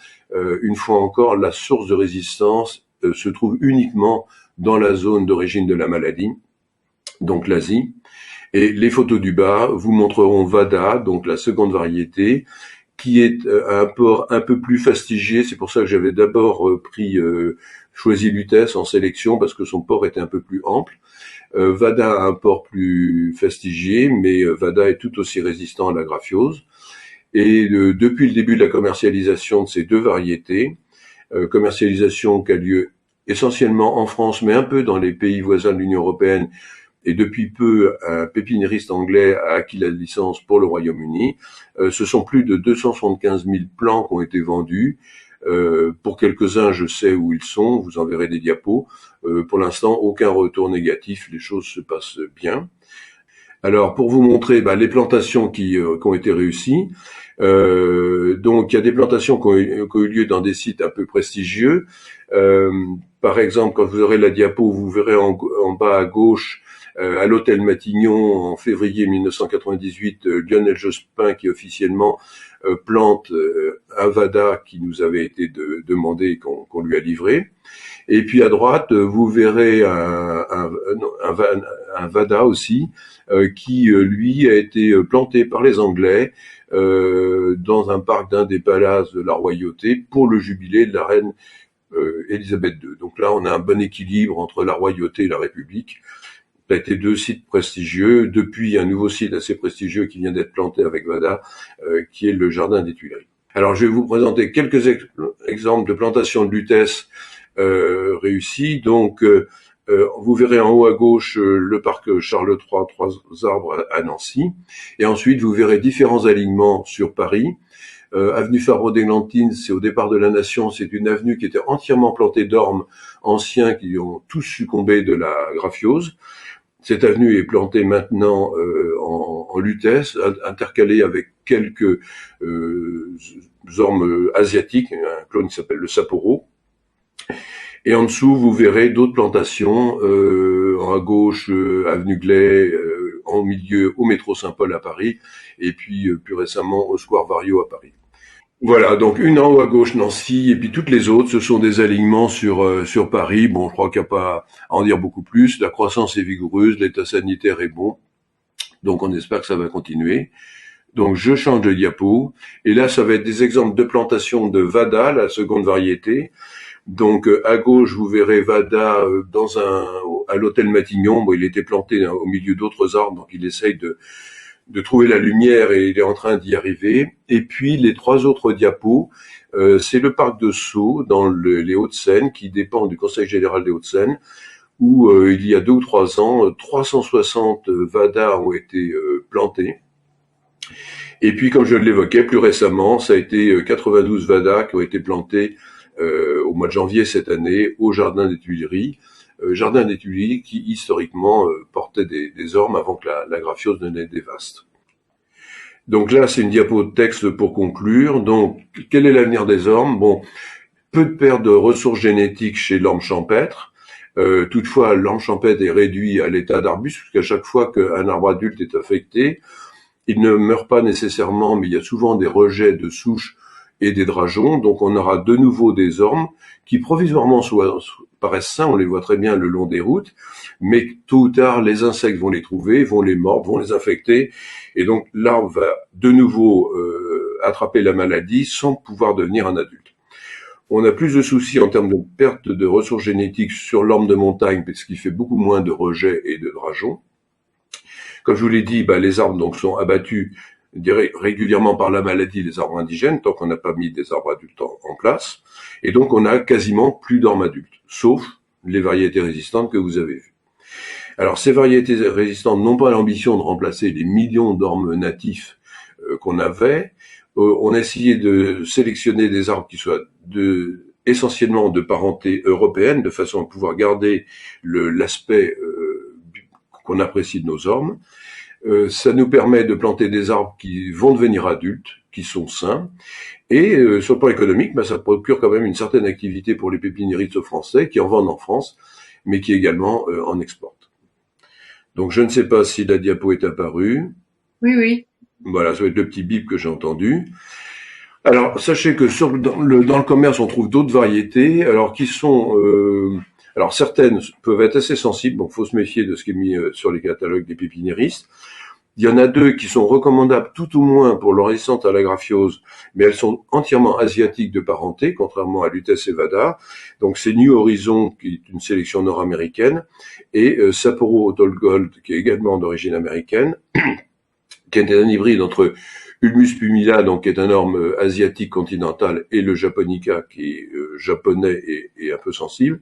Une fois encore, la source de résistance se trouve uniquement dans la zone d'origine de la maladie, donc l'Asie. Et les photos du bas vous montreront Vada, donc la seconde variété, qui est un port un peu plus fastigié. C'est pour ça que j'avais d'abord choisi Lutèce en sélection, parce que son port était un peu plus ample. Vada a un port plus fastigié, mais Vada est tout aussi résistant à la graphiose. Et depuis le début de la commercialisation de ces 2 variétés, commercialisation qui a lieu essentiellement en France, mais un peu dans les pays voisins de l'Union européenne, et depuis peu, un pépiniériste anglais a acquis la licence pour le Royaume-Uni. Ce sont plus de 275 000 plants qui ont été vendus. Pour quelques-uns, je sais où ils sont, vous enverrez des diapos. Pour l'instant, aucun retour négatif, les choses se passent bien. Alors, pour vous montrer les plantations qui ont été réussies, donc il y a des plantations qui ont eu lieu dans des sites un peu prestigieux. Par exemple, quand vous aurez la diapo, vous verrez en bas à gauche, à l'hôtel Matignon, en février 1998, Lionel Jospin qui officiellement plante un Vada qui nous avait été demandé et qu'on lui a livré. Et puis à droite, vous verrez un Vada aussi, qui lui a été planté par les Anglais dans un parc d'un des palaces de la royauté pour le jubilé de la reine Élisabeth II. Donc là, on a un bon équilibre entre la royauté et la République. Ça a été 2 sites prestigieux. Depuis, un nouveau site assez prestigieux qui vient d'être planté avec Vada, qui est le jardin des Tuileries. Alors, je vais vous présenter quelques exemples de plantations de Lutèce réussies. Donc, vous verrez en haut à gauche le parc Charles III, 3 arbres à Nancy. Et ensuite, vous verrez différents alignements sur Paris. Avenue Fabre-d'Églantine, c'est au départ de la Nation, c'est une avenue qui était entièrement plantée d'ormes anciens qui ont tous succombé de la graphiose. Cette avenue est plantée maintenant en Lutèce, intercalée avec quelques ormes asiatiques, un clone qui s'appelle le Sapporo. Et en dessous, vous verrez d'autres plantations, à gauche, avenue Glay, en milieu, au métro Saint-Paul à Paris, et puis plus récemment au Square Vario à Paris. Voilà, donc une en haut à gauche, Nancy, et puis toutes les autres, ce sont des alignements sur Paris. Bon, je crois qu'il n'y a pas à en dire beaucoup plus. La croissance est vigoureuse, l'état sanitaire est bon, donc on espère que ça va continuer. Donc je change de diapo, et là ça va être des exemples de plantation de Vada, la seconde variété. Donc à gauche, vous verrez Vada à l'hôtel Matignon. Bon, il était planté au milieu d'autres arbres, donc il essaye de trouver la lumière et il est en train d'y arriver. Et puis les trois autres diapos, c'est le parc de Sceaux dans les Hauts-de-Seine, qui dépend du Conseil général des Hauts-de-Seine, où il y a 2 ou 3 ans, 360 Vada ont été plantés. Et puis, comme je l'évoquais plus récemment, ça a été 92 Vada qui ont été plantés au mois de janvier cette année au Jardin des Tuileries. Jardin des Tuileries qui, historiquement, portait des ormes avant que la graphiose ne les dévaste. Donc là, c'est une diapo de texte pour conclure. Donc, quel est l'avenir des ormes? Bon, peu de pertes de ressources génétiques chez l'orme champêtre. Toutefois, l'orme champêtre est réduit à l'état d'arbuste, puisqu'à chaque fois qu'un arbre adulte est affecté, il ne meurt pas nécessairement, mais il y a souvent des rejets de souches et des drageons. Donc on aura de nouveau des ormes qui provisoirement paraissent sains, on les voit très bien le long des routes, mais tôt ou tard les insectes vont les trouver, vont les mordre, vont les infecter, et donc l'arbre va de nouveau attraper la maladie sans pouvoir devenir un adulte. On a plus de soucis en termes de perte de ressources génétiques sur l'orme de montagne, parce qu'il fait beaucoup moins de rejets et de drageons. Comme je vous l'ai dit, les arbres donc sont abattus régulièrement par la maladie, les arbres indigènes, tant qu'on n'a pas mis des arbres adultes en place. Et donc on a quasiment plus d'ormes adultes, sauf les variétés résistantes que vous avez vues. Alors ces variétés résistantes n'ont pas l'ambition de remplacer les millions d'ormes natifs qu'on avait. On a essayé de sélectionner des arbres qui soient essentiellement de parenté européenne, de façon à pouvoir garder l'aspect qu'on apprécie de nos ormes. Ça nous permet de planter des arbres qui vont devenir adultes, qui sont sains, et sur le plan économique, ça procure quand même une certaine activité pour les pépiniéristes français qui en vendent en France, mais qui également en exportent. Donc je ne sais pas si la diapo est apparue. Oui, oui. Voilà, ça va être le petit bip que j'ai entendu. Alors sachez que dans le commerce, on trouve d'autres variétés, alors qui sont alors certaines peuvent être assez sensibles, donc faut se méfier de ce qui est mis sur les catalogues des pépiniéristes. Il y en a 2 qui sont recommandables tout au moins pour leur résistance à la graphiose, mais elles sont entièrement asiatiques de parenté, contrairement à Lutèce et Vada. Donc c'est New Horizon, qui est une sélection nord-américaine, et Sapporo Toll Gold, qui est également d'origine américaine, qui est un hybride entre Ulmus pumila, donc qui est un orme asiatique continental, et le Japonica, qui est japonais et un peu sensible.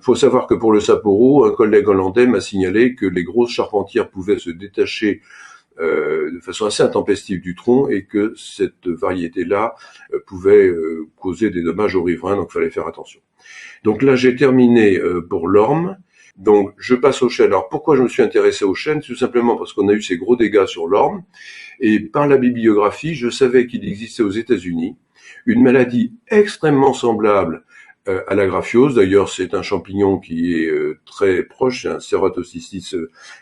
Faut savoir que pour le Sapporo, un collègue hollandais m'a signalé que les grosses charpentières pouvaient se détacher de façon assez intempestive du tronc et que cette variété-là pouvait causer des dommages aux riverains, donc il fallait faire attention. Donc là, j'ai terminé pour l'orme. Donc je passe au chêne. Alors pourquoi je me suis intéressé au chêne? Tout simplement parce qu'on a eu ces gros dégâts sur l'orme, et par la bibliographie, je savais qu'il existait aux États-Unis une maladie extrêmement semblable à la graphiose. D'ailleurs, c'est un champignon qui est très proche, c'est un Ceratocystis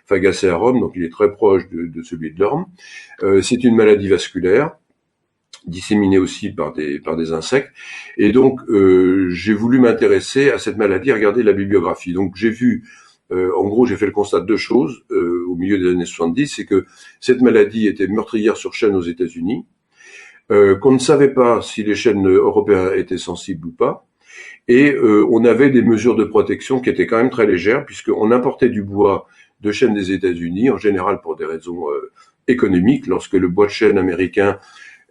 fagacearum, donc il est très proche de celui de l'orme. C'est une maladie vasculaire, disséminée aussi par des insectes. Et donc, j'ai voulu m'intéresser à cette maladie, regarder la bibliographie. Donc, j'ai vu, en gros, j'ai fait le constat de 2 choses au milieu des années 70, c'est que cette maladie était meurtrière sur chêne aux États-Unis, qu'on ne savait pas si les chênes européens étaient sensibles ou pas, et on avait des mesures de protection qui étaient quand même très légères, puisqu'on importait du bois de chêne des États-Unis, en général pour des raisons économiques, lorsque le bois de chêne américain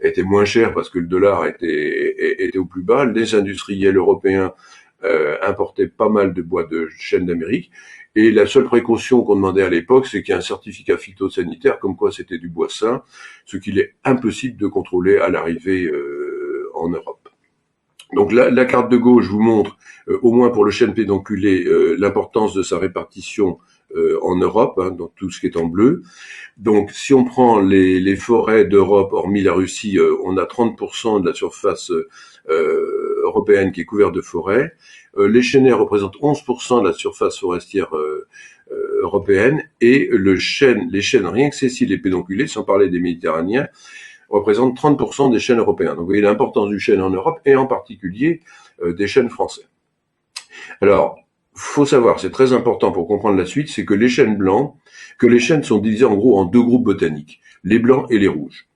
était moins cher parce que le dollar était au plus bas. Les industriels européens importaient pas mal de bois de chêne d'Amérique, et la seule précaution qu'on demandait à l'époque, c'est qu'il y ait un certificat phytosanitaire comme quoi c'était du bois sain, ce qu'il est impossible de contrôler à l'arrivée en Europe. Donc la carte de gauche vous montre, au moins pour le chêne pédonculé, l'importance de sa répartition en Europe, donc tout ce qui est en bleu. Donc si on prend les forêts d'Europe, hormis la Russie, on a 30% de la surface européenne qui est couverte de forêts. Les chênaies représentent 11% de la surface forestière européenne, et les chênes rien que céciles et pédonculés, sans parler des méditerranéens, représente 30% des chênes européens. Donc vous voyez l'importance du chêne en Europe et en particulier des chênes français. Alors, faut savoir, c'est très important pour comprendre la suite, c'est que les chênes sont divisés en gros en deux groupes botaniques, les blancs et les rouges.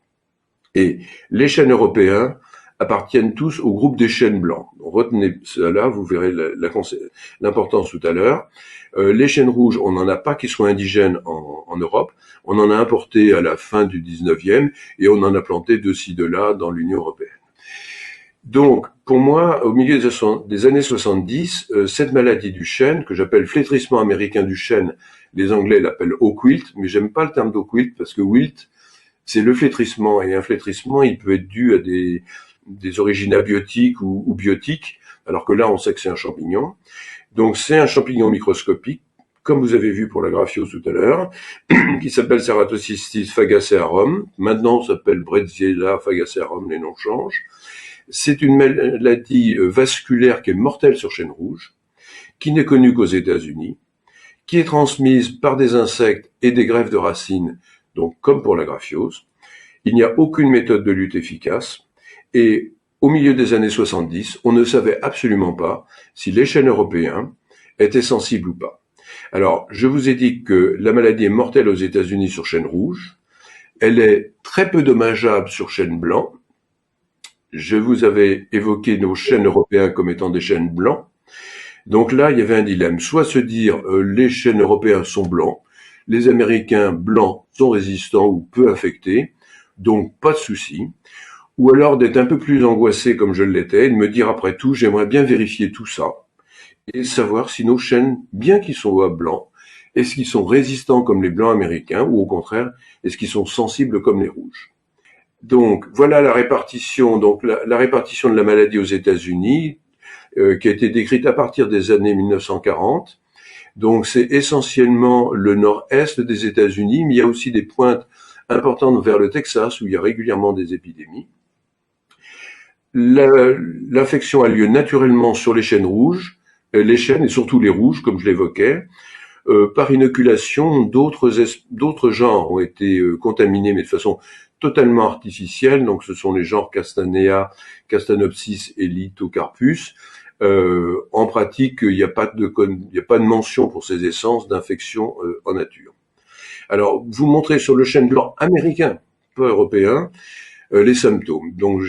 Et les chênes européens appartiennent tous au groupe des chênes blancs. Donc, retenez cela, vous verrez l'importance tout à l'heure. Les chênes rouges, on n'en a pas qui soient indigènes en Europe. On en a importé à la fin du 19e et on en a planté de ci, de là dans l'Union européenne. Donc, pour moi, au milieu des années 70, cette maladie du chêne, que j'appelle flétrissement américain du chêne, les Anglais l'appellent oak wilt, mais j'aime pas le terme d'oak wilt parce que wilt, c'est le flétrissement, et un flétrissement, il peut être dû à des origines abiotiques ou biotiques, alors que là, on sait que c'est un champignon. Donc, c'est un champignon microscopique, comme vous avez vu pour la graphiose tout à l'heure, qui s'appelle Ceratocystis fagacearum. Maintenant, ça s'appelle Bretziella fagacearum, les noms changent. C'est une maladie vasculaire qui est mortelle sur chêne rouge, qui n'est connue qu'aux États-Unis, qui est transmise par des insectes et des greffes de racines, donc comme pour la graphiose. Il n'y a aucune méthode de lutte efficace, et au milieu des années 70, on ne savait absolument pas si les chênes européens étaient sensibles ou pas. Alors, je vous ai dit que la maladie est mortelle aux États-Unis sur chêne rouge, elle est très peu dommageable sur chêne blanc. Je vous avais évoqué nos chênes européens comme étant des chênes blancs. Donc là, il y avait un dilemme. Soit se dire les chênes européens sont blancs, les Américains blancs sont résistants ou peu infectés, donc pas de souci. Ou alors d'être un peu plus angoissé comme je l'étais et de me dire après tout, j'aimerais bien vérifier tout ça et savoir si nos chênes, bien qu'ils soient blancs, est-ce qu'ils sont résistants comme les blancs américains ou au contraire, est-ce qu'ils sont sensibles comme les rouges. Donc voilà la répartition. Donc la répartition de la maladie aux États-Unis, qui a été décrite à partir des années 1940. Donc c'est essentiellement le nord-est des États-Unis, mais il y a aussi des pointes importantes vers le Texas où il y a régulièrement des épidémies. L'infection a lieu naturellement sur les chênes rouges, les chênes et surtout les rouges, comme je l'évoquais. Par inoculation, d'autres genres ont été contaminés, mais de façon totalement artificielle. Donc, ce sont les genres Castanea, Castanopsis et Lithocarpus. En pratique, il n'y a pas de mention pour ces essences d'infection en nature. Alors, vous montrez sur le chêne blanc américain, pas européen, les symptômes. Donc,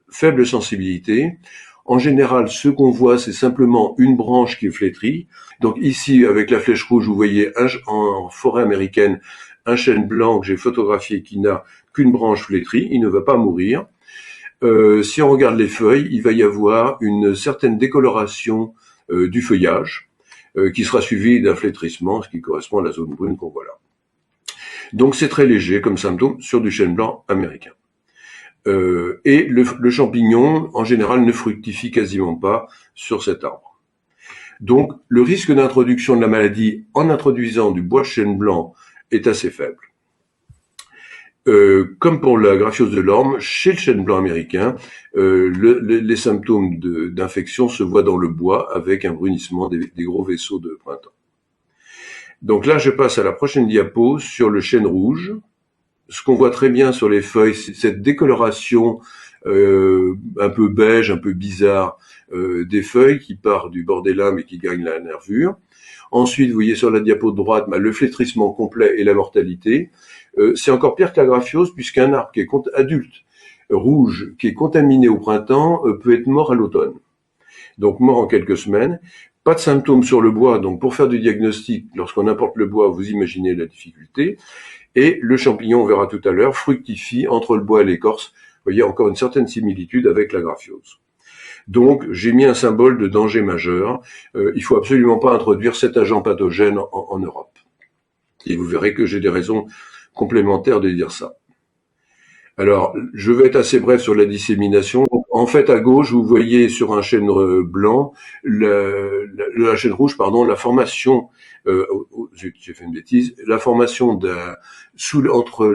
faible sensibilité. En général, ce qu'on voit, c'est simplement une branche qui est flétrie. Donc ici, avec la flèche rouge, vous voyez en forêt américaine un chêne blanc que j'ai photographié qui n'a qu'une branche flétrie. Il ne va pas mourir. Si on regarde les feuilles, il va y avoir une certaine décoloration du feuillage qui sera suivie d'un flétrissement, ce qui correspond à la zone brune qu'on voit là. Donc c'est très léger comme symptôme sur du chêne blanc américain. Et le champignon, en général, ne fructifie quasiment pas sur cet arbre. Donc, le risque d'introduction de la maladie en introduisant du bois de chêne blanc est assez faible. Comme pour la graphiose de l'orme, chez le chêne blanc américain, les symptômes d'infection se voient dans le bois avec un brunissement des gros vaisseaux de printemps. Donc là, je passe à la prochaine diapo sur le chêne rouge. Ce qu'on voit très bien sur les feuilles, c'est cette décoloration un peu beige, un peu bizarre des feuilles qui part du bord des limbes et qui gagne la nervure. Ensuite, vous voyez sur la diapo de droite le flétrissement complet et la mortalité. C'est encore pire que la graphiose puisqu'un arbre qui est adulte, rouge, qui est contaminé au printemps, peut être mort à l'automne. Donc mort en quelques semaines. Pas de symptômes sur le bois, donc pour faire du diagnostic, lorsqu'on importe le bois, vous imaginez la difficulté. Et le champignon, on verra tout à l'heure, fructifie entre le bois et l'écorce. Vous voyez encore une certaine similitude avec la graphiose. Donc, j'ai mis un symbole de danger majeur. Il faut absolument pas introduire cet agent pathogène en Europe. Et vous verrez que j'ai des raisons complémentaires de dire ça. Alors, je vais être assez bref sur la dissémination. En fait, à gauche, vous voyez sur un chêne blanc, un chêne rouge, pardon, la formation, j'ai fait une bêtise, la formation entre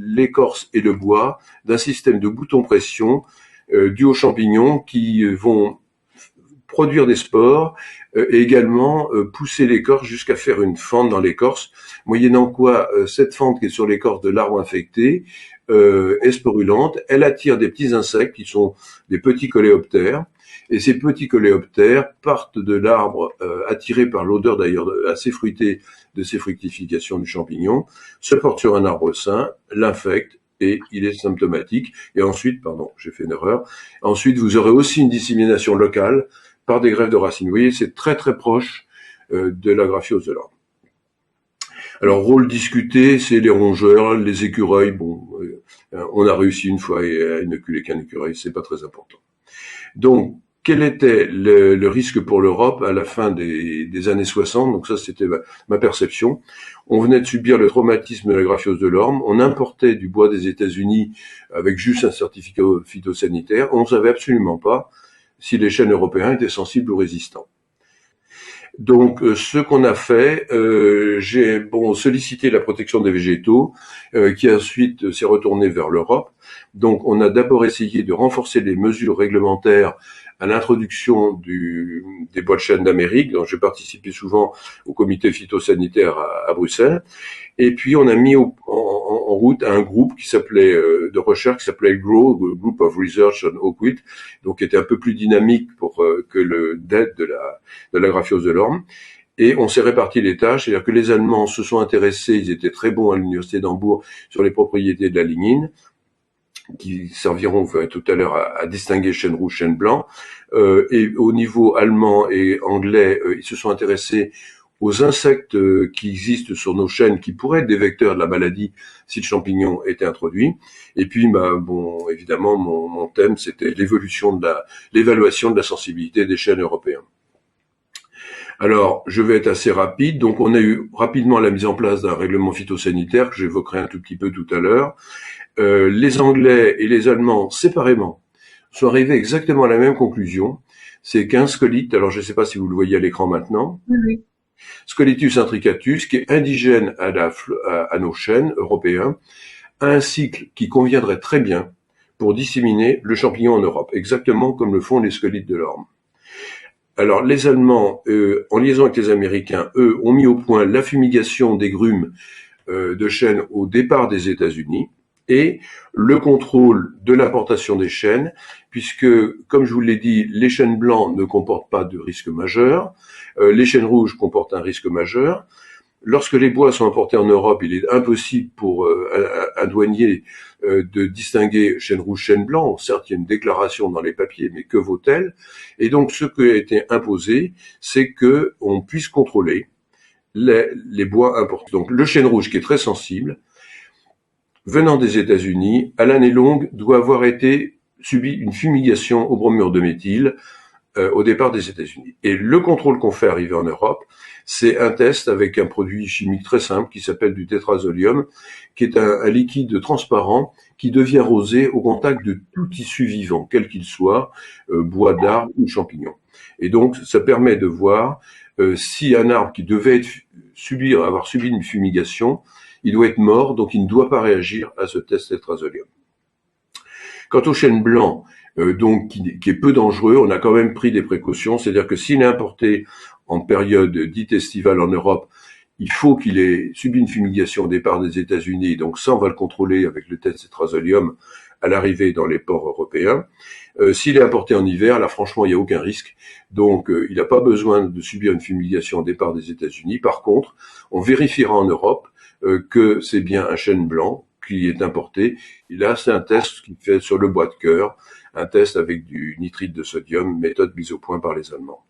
l'écorce et le bois, d'un système de boutons pression dû aux champignons qui vont produire des spores et également pousser l'écorce jusqu'à faire une fente dans l'écorce, moyennant quoi cette fente qui est sur l'écorce de l'arbre infecté est sporulente. Elle attire des petits insectes qui sont des petits coléoptères. Et ces petits coléoptères partent de l'arbre, attirés par l'odeur d'ailleurs assez fruitée de ces fructifications du champignon, se portent sur un arbre sain, l'infectent, et il est symptomatique. Et ensuite, pardon, j'ai fait une erreur, ensuite vous aurez aussi une dissémination locale par des greffes de racines. Vous voyez, c'est très très proche de la graphiose de l'orme. Alors, rôle discuté, c'est les rongeurs, les écureuils. Bon, on a réussi une fois à inoculer qu'un écureuil, c'est pas très important. Donc, quel était le risque pour l'Europe à la fin des années 60? Donc ça, c'était ma perception. On venait de subir le traumatisme de la graphiose de l'orme. On importait du bois des États-Unis avec juste un certificat phytosanitaire. On ne savait absolument pas si les chênes européens étaient sensibles ou résistants. Donc, ce qu'on a fait, j'ai sollicité la protection des végétaux, qui ensuite s'est retourné vers l'Europe. Donc, on a d'abord essayé de renforcer les mesures réglementaires à l'introduction des bois de chêne d'Amérique, dont j'ai participé souvent au comité phytosanitaire à Bruxelles. Et puis, on a mis en route un groupe qui s'appelait de recherche, qui s'appelait GROW, Group of Research on Oak Wheat, donc qui était un peu plus dynamique que le DED de la graphiose de l'orme. Et on s'est réparti les tâches, c'est-à-dire que les Allemands se sont intéressés, ils étaient très bons à l'université d'Hambourg sur les propriétés de la lignine, qui serviront tout à l'heure à distinguer chêne rouge, chêne blanc. Et au niveau allemand et anglais, ils se sont intéressés aux insectes qui existent sur nos chênes, qui pourraient être des vecteurs de la maladie si le champignon était introduit. Et puis, évidemment, mon thème, c'était l'évaluation de la sensibilité des chênes européens. Alors, je vais être assez rapide. Donc, on a eu rapidement la mise en place d'un règlement phytosanitaire que j'évoquerai un tout petit peu tout à l'heure. Les Anglais et les Allemands, séparément, sont arrivés exactement à la même conclusion. C'est qu'un scolite, alors je ne sais pas si vous le voyez à l'écran maintenant, Oui. Scolytus intricatus, qui est indigène à nos chênes européens, a un cycle qui conviendrait très bien pour disséminer le champignon en Europe, exactement comme le font les scolites de l'orme. Alors, les Allemands, en liaison avec les Américains, eux, ont mis au point la fumigation des grumes de chênes au départ des États-Unis et le contrôle de l'importation des chênes, puisque, comme je vous l'ai dit, les chênes blancs ne comportent pas de risque majeur, les chênes rouges comportent un risque majeur. Lorsque les bois sont importés en Europe, il est impossible pour un douanier de distinguer chêne rouge, chêne blanc. Certes, il y a une déclaration dans les papiers, mais que vaut-elle? Et donc, ce qui a été imposé, c'est que on puisse contrôler les bois importés. Donc, le chêne rouge, qui est très sensible, venant des États-Unis, à l'année longue, doit avoir subi une fumigation au bromure de méthyle au départ des États-Unis. Et le contrôle qu'on fait arriver en Europe, c'est un test avec un produit chimique très simple qui s'appelle du tétrazolium, qui est un liquide transparent qui devient rosé au contact de tout tissu vivant, quel qu'il soit, bois d'arbre ou champignon. Et donc, ça permet de voir si un arbre qui devait avoir subi une fumigation, il doit être mort, donc il ne doit pas réagir à ce test tétrazolium. Quant au chêne blanc, qui est peu dangereux, on a quand même pris des précautions, c'est-à-dire que s'il est importé en période dite estivale en Europe, il faut qu'il ait subi une fumigation au départ des États-Unis, donc ça on va le contrôler avec le test tétrazolium à l'arrivée dans les ports européens. S'il est importé en hiver, là franchement il n'y a aucun risque, donc il n'a pas besoin de subir une fumigation au départ des États-Unis. Par contre, on vérifiera en Europe que c'est bien un chêne blanc qui est importé. Et là, c'est un test qui fait sur le bois de cœur, un test avec du nitrite de sodium, méthode mise au point par les Allemands.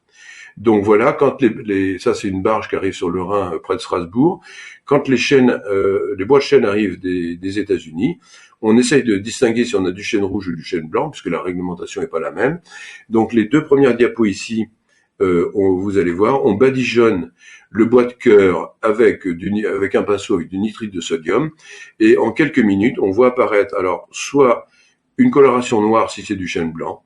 Donc voilà, quand ça c'est une barge qui arrive sur le Rhin près de Strasbourg. Quand les bois de chêne arrivent des États-Unis, on essaye de distinguer si on a du chêne rouge ou du chêne blanc, puisque la réglementation n'est pas la même. Donc les deux premières diapos ici, vous allez voir, on badigeonne le bois de cœur avec un pinceau avec du nitrite de sodium, et en quelques minutes, on voit apparaître alors soit une coloration noire si c'est du chêne blanc,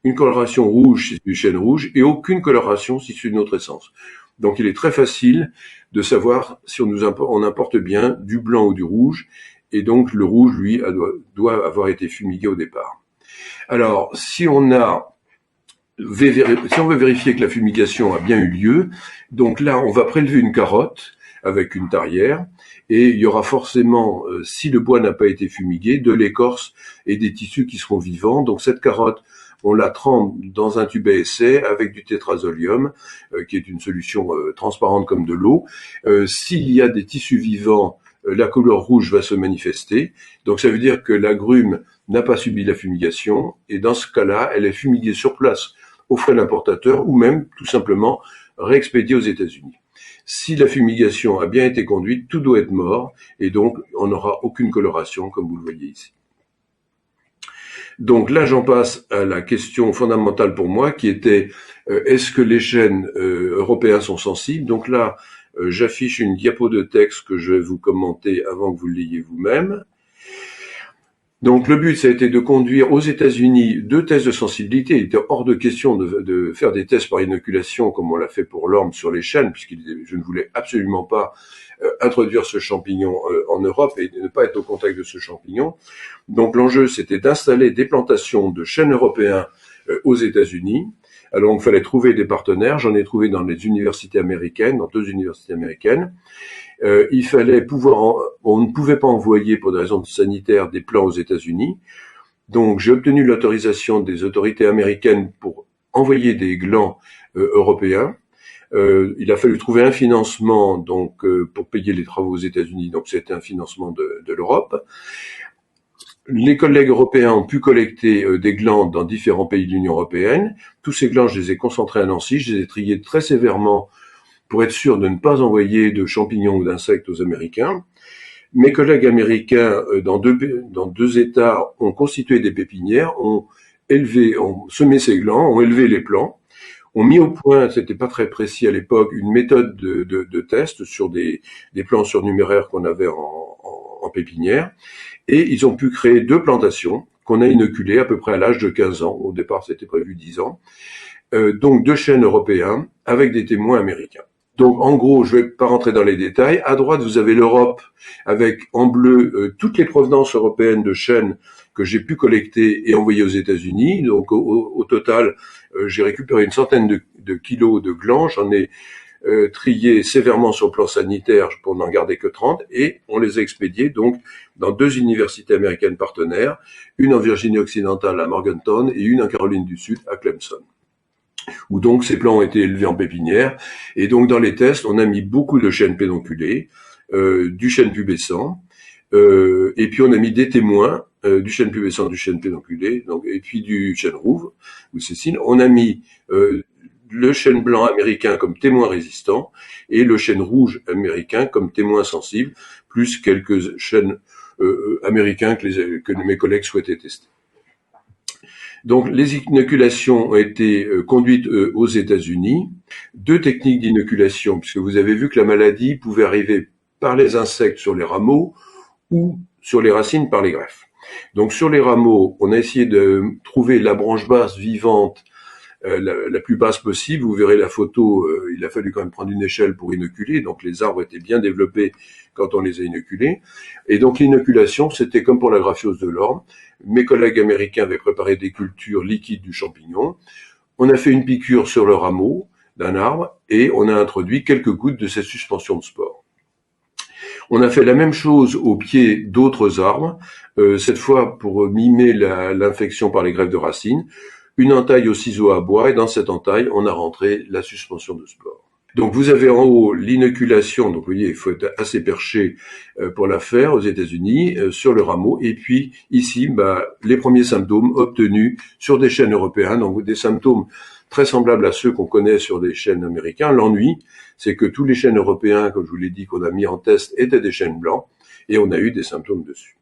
une coloration rouge si c'est du chêne rouge, et aucune coloration si c'est une autre essence. Donc il est très facile de savoir si on importe bien du blanc ou du rouge, et donc le rouge, lui, doit avoir été fumigué au départ. Alors, si on veut vérifier que la fumigation a bien eu lieu, donc là, on va prélever une carotte avec une tarière, et il y aura forcément, si le bois n'a pas été fumigué, de l'écorce et des tissus qui seront vivants. Donc cette carotte, on la trempe dans un tube à essai avec du tétrazolium, qui est une solution transparente comme de l'eau. S'il y a des tissus vivants, la couleur rouge va se manifester. Donc ça veut dire que l'agrume n'a pas subi la fumigation, et dans ce cas-là, elle est fumiguée sur place aux frais de l'importateur, ou même tout simplement réexpédiée aux États-Unis. Si la fumigation a bien été conduite, tout doit être mort, et donc on n'aura aucune coloration, comme vous le voyez ici. Donc là, j'en passe à la question fondamentale pour moi, qui était est-ce que les chênes européens sont sensibles? Donc là, j'affiche une diapo de texte que je vais vous commenter avant que vous le l'ayez vous-même. Donc le but, ça a été de conduire aux États-Unis 2 tests de sensibilité. Il était hors de question de faire des tests par inoculation comme on l'a fait pour l'orme sur les chênes, puisque je ne voulais absolument pas introduire ce champignon en Europe et ne pas être au contact de ce champignon. Donc l'enjeu, c'était d'installer des plantations de chênes européens aux États-Unis. Alors il fallait trouver des partenaires. J'en ai trouvé dans les universités américaines, dans 2 universités américaines. Il fallait on ne pouvait pas envoyer pour des raisons sanitaires des plants aux États-Unis. Donc j'ai obtenu l'autorisation des autorités américaines pour envoyer des glands européens. Il a fallu trouver un financement donc pour payer les travaux aux États-Unis. Donc c'était un financement de l'Europe. Les collègues européens ont pu collecter des glands dans différents pays de l'Union européenne. Tous ces glands, je les ai concentrés à Nancy. Je les ai triés très sévèrement pour être sûr de ne pas envoyer de champignons ou d'insectes aux Américains. Mes collègues américains dans deux États ont constitué des pépinières, ont semé ces glands, ont élevé les plants, ont mis au point, c'était pas très précis à l'époque, une méthode de test sur des plants surnuméraires qu'on avait en pépinière, et ils ont pu créer 2 plantations qu'on a inoculées à peu près à l'âge de 15 ans. Au départ, c'était prévu 10 ans. Donc 2 chênes européens avec des témoins américains. Donc en gros, je vais pas rentrer dans les détails. À droite, vous avez l'Europe avec en bleu toutes les provenances européennes de chênes que j'ai pu collecter et envoyer aux États-Unis. Donc au total, j'ai récupéré une centaine de kilos de glands. J'en ai trié sévèrement sur le plan sanitaire pour n'en garder que 30, et on les a expédiés donc dans 2 universités américaines partenaires, une en Virginie occidentale à Morgantown et une en Caroline du Sud à Clemson, où donc ces plants ont été élevés en pépinière. Et donc dans les tests, on a mis beaucoup de chênes pédonculés, du chêne pubescent, et puis on a mis des témoins du chêne pubescent, du chêne pédonculé, donc, et puis du chêne rouve ou cécile. On a mis le chêne blanc américain comme témoin résistant et le chêne rouge américain comme témoin sensible, plus quelques chênes américains que mes collègues souhaitaient tester. Donc les inoculations ont été conduites aux États-Unis. 2 techniques d'inoculation, puisque vous avez vu que la maladie pouvait arriver par les insectes sur les rameaux ou sur les racines par les greffes. Donc sur les rameaux, on a essayé de trouver la branche basse vivante la plus basse possible. Vous verrez la photo, il a fallu quand même prendre une échelle pour inoculer, donc les arbres étaient bien développés quand on les a inoculés. Et donc l'inoculation, c'était comme pour la graphiose de l'orme. Mes collègues américains avaient préparé des cultures liquides du champignon. On a fait une piqûre sur le rameau d'un arbre et on a introduit quelques gouttes de cette suspension de spore. On a fait la même chose au pied d'autres arbres, cette fois pour mimer l'infection par les greffes de racines. Une entaille au ciseau à bois, et dans cette entaille, on a rentré la suspension de spore. Donc vous avez en haut l'inoculation, donc vous voyez, il faut être assez perché pour la faire aux États-Unis, sur le rameau, et puis ici, les premiers symptômes obtenus sur des chênes européens, donc des symptômes très semblables à ceux qu'on connaît sur des chênes américains. L'ennui, c'est que tous les chênes européens, comme je vous l'ai dit, qu'on a mis en test, étaient des chênes blancs, et on a eu des symptômes dessus.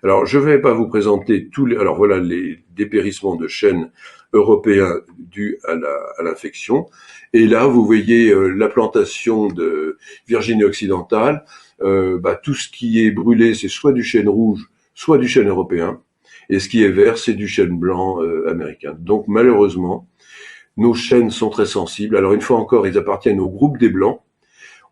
Alors, je vais pas vous présenter alors voilà les dépérissements de chênes européens dus à l'infection. Et là, vous voyez la plantation de Virginie occidentale. Tout ce qui est brûlé, c'est soit du chêne rouge, soit du chêne européen. Et ce qui est vert, c'est du chêne blanc américain. Donc, malheureusement, nos chênes sont très sensibles. Alors, une fois encore, ils appartiennent au groupe des blancs.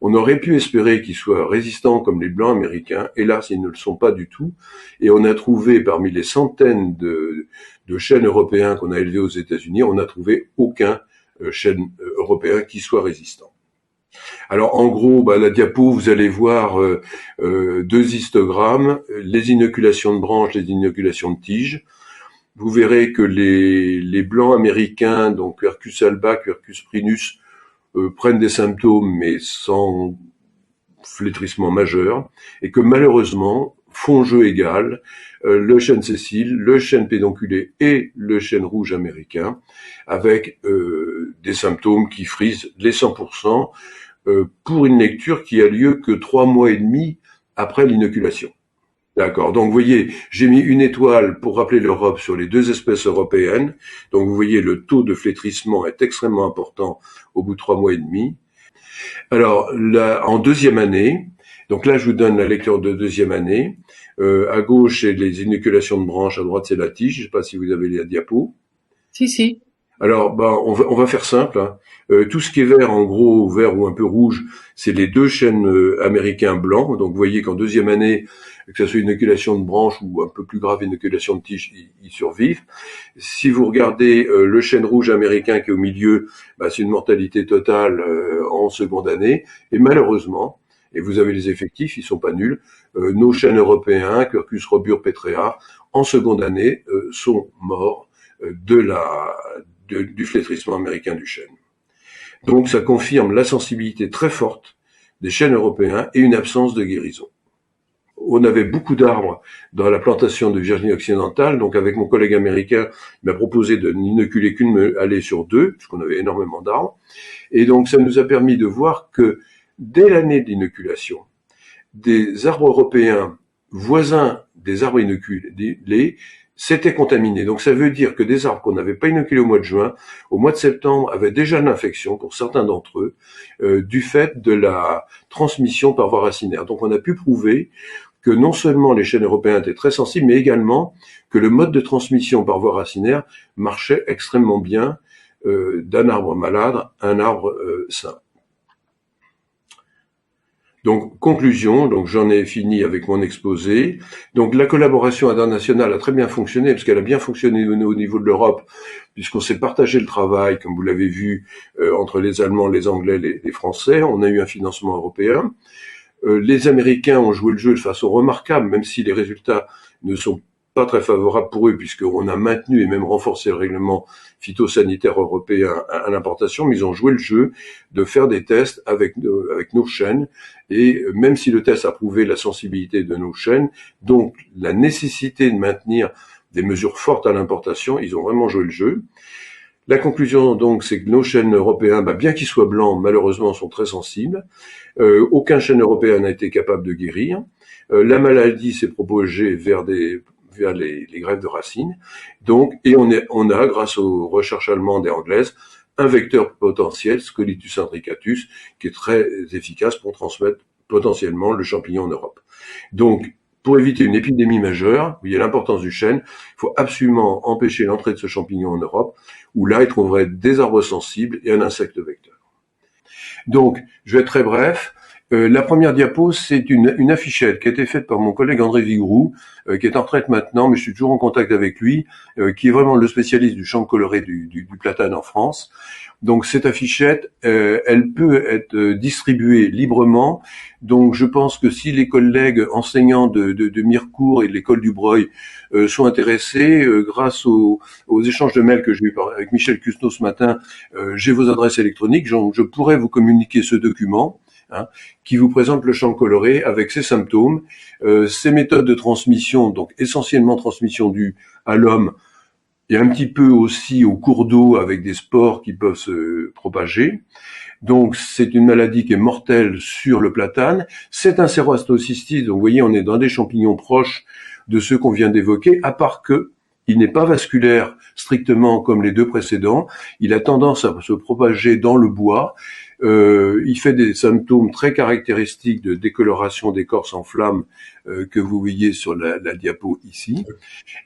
On aurait pu espérer qu'ils soient résistants comme les blancs américains. Hélas, ils ne le sont pas du tout. Et on a trouvé, parmi les centaines de chênes européens qu'on a élevés aux États-Unis, on n'a trouvé aucun chêne européen qui soit résistant. Alors en gros, la diapo, vous allez voir deux histogrammes, les inoculations de branches, les inoculations de tiges. Vous verrez que les blancs américains, donc Quercus alba, Quercus prinus, prennent des symptômes mais sans flétrissement majeur, et que malheureusement font jeu égal le chêne sessile, le chêne pédonculé et le chêne rouge américain, avec des symptômes qui frisent les 100%, pour une lecture qui a lieu que 3 mois et demi après l'inoculation. D'accord. Donc, vous voyez, j'ai mis une étoile pour rappeler l'Europe sur les deux espèces européennes. Donc, vous voyez, le taux de flétrissement est extrêmement important au bout de 3 mois et demi. Alors, là, en deuxième année, donc là, je vous donne la lecture de deuxième année. À gauche, c'est les inoculations de branches, à droite, c'est la tige. Je ne sais pas si vous avez les diapos. Si. Alors, on va faire simple, hein. Tout ce qui est vert, en gros, vert ou un peu rouge, c'est les deux chênes américains blancs. Donc, vous voyez qu'en deuxième année, que ce soit une inoculation de branche ou un peu plus grave, une inoculation de tige, ils survivent. Si vous regardez le chêne rouge américain qui est au milieu, c'est une mortalité totale en seconde année. Et malheureusement, et vous avez les effectifs, ils sont pas nuls, nos chênes européens, Quercus robur petrea, en seconde année, sont morts du flétrissement américain du chêne. Donc ça confirme la sensibilité très forte des chênes européens et une absence de guérison. On avait beaucoup d'arbres dans la plantation de Virginie occidentale, donc avec mon collègue américain, il m'a proposé de n'inoculer qu'une allée sur deux, puisqu'on avait énormément d'arbres. Et donc ça nous a permis de voir que dès l'année d'inoculation, des arbres européens voisins des arbres inoculés s'étaient contaminés. Donc ça veut dire que des arbres qu'on n'avait pas inoculés au mois de juin, au mois de septembre, avaient déjà l'infection, pour certains d'entre eux, du fait de la transmission par voie racinaire. Donc on a pu prouver que non seulement les chênes européens étaient très sensibles, mais également que le mode de transmission par voie racinaire marchait extrêmement bien d'un arbre malade à un arbre sain. Donc, conclusion, donc j'en ai fini avec mon exposé. Donc, la collaboration internationale a très bien fonctionné, parce qu'elle a bien fonctionné au niveau de l'Europe, puisqu'on s'est partagé le travail, comme vous l'avez vu, entre les Allemands, les Anglais, les Français. On a eu un financement européen. Les Américains ont joué le jeu de façon remarquable, même si les résultats ne sont pas très favorable pour eux, puisqu'on a maintenu et même renforcé le règlement phytosanitaire européen à l'importation, mais ils ont joué le jeu de faire des tests avec nos chênes, et même si le test a prouvé la sensibilité de nos chênes, donc la nécessité de maintenir des mesures fortes à l'importation, ils ont vraiment joué le jeu. La conclusion, donc, c'est que nos chênes européens, bien qu'ils soient blancs, malheureusement, sont très sensibles. Aucun chêne européen n'a été capable de guérir. La maladie s'est propagée vers les greffes de racines. Donc, et on a, grâce aux recherches allemandes et anglaises, un vecteur potentiel, Scolytus intricatus, qui est très efficace pour transmettre potentiellement le champignon en Europe. Donc, pour éviter une épidémie majeure, vous voyez l'importance du chêne, il faut absolument empêcher l'entrée de ce champignon en Europe, où là, il trouverait des arbres sensibles et un insecte vecteur. Donc, je vais être très bref. La première diapo, c'est une affichette qui a été faite par mon collègue André Vigroux, qui est en retraite maintenant, mais je suis toujours en contact avec lui, qui est vraiment le spécialiste du champ coloré du platane en France. Donc cette affichette, elle peut être distribuée librement. Donc je pense que si les collègues enseignants de Mirecourt et de l'école du Breuil sont intéressés, grâce aux échanges de mails que j'ai eu avec Michel Cusneau ce matin, j'ai vos adresses électroniques, je pourrais vous communiquer ce document. Qui vous présente le champ coloré avec ses symptômes, ses méthodes de transmission, donc essentiellement transmission due à l'homme et un petit peu aussi au cours d'eau avec des spores qui peuvent se propager. Donc c'est une maladie qui est mortelle sur le platane. C'est un séroastocystis, donc vous voyez on est dans des champignons proches de ceux qu'on vient d'évoquer, à part que il n'est pas vasculaire strictement comme les deux précédents. Il a tendance à se propager dans le bois. Il fait des symptômes très caractéristiques de décoloration d'écorce en flammes que vous voyez sur la diapo ici.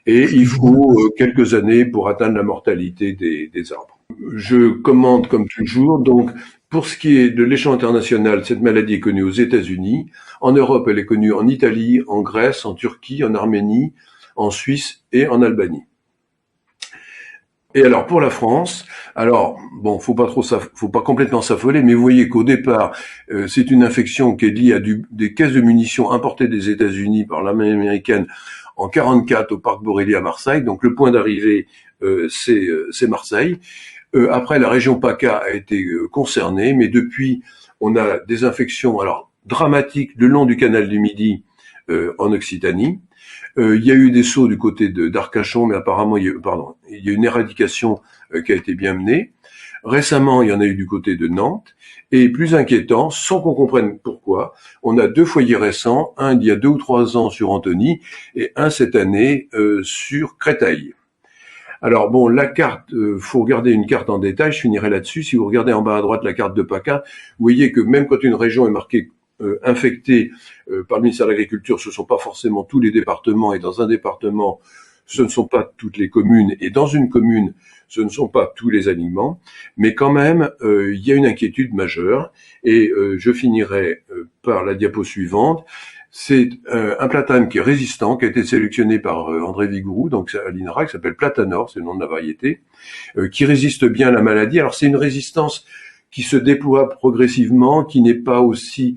Et il faut quelques années pour atteindre la mortalité des arbres. Je commente comme toujours. Donc, pour ce qui est de l'échelon international, cette maladie est connue aux États-Unis. En Europe, elle est connue en Italie, en Grèce, en Turquie, en Arménie, en Suisse et en Albanie. Et alors pour la France, alors bon, faut pas complètement s'affoler, mais vous voyez qu'au départ, c'est une infection qui est liée à des caisses de munitions importées des États-Unis par l'armée américaine en 44 au parc Borelli à Marseille. Donc le point d'arrivée, c'est Marseille. Après, la région PACA a été concernée, mais depuis, on a des infections alors dramatiques le long du canal du Midi en Occitanie. Il y a eu des sauts du côté d'Arcachon, mais apparemment, il y a une éradication qui a été bien menée. Récemment, il y en a eu du côté de Nantes. Et plus inquiétant, sans qu'on comprenne pourquoi, on a 2 foyers récents, un il y a 2 ou 3 ans sur Antony, et un cette année sur Créteil. Alors bon, la carte, faut regarder une carte en détail, je finirai là-dessus. Si vous regardez en bas à droite la carte de PACA, vous voyez que même quand une région est marquée infectés par le ministère de l'Agriculture, ce ne sont pas forcément tous les départements, et dans un département, ce ne sont pas toutes les communes, et dans une commune, ce ne sont pas tous les aliments, mais quand même, il y a une inquiétude majeure, et je finirai par la diapo suivante. C'est un platane qui est résistant, qui a été sélectionné par André Vigourou, donc à l'INRA, qui s'appelle Platanor, c'est le nom de la variété, qui résiste bien à la maladie. Alors c'est une résistance qui se déploie progressivement, qui n'est pas aussi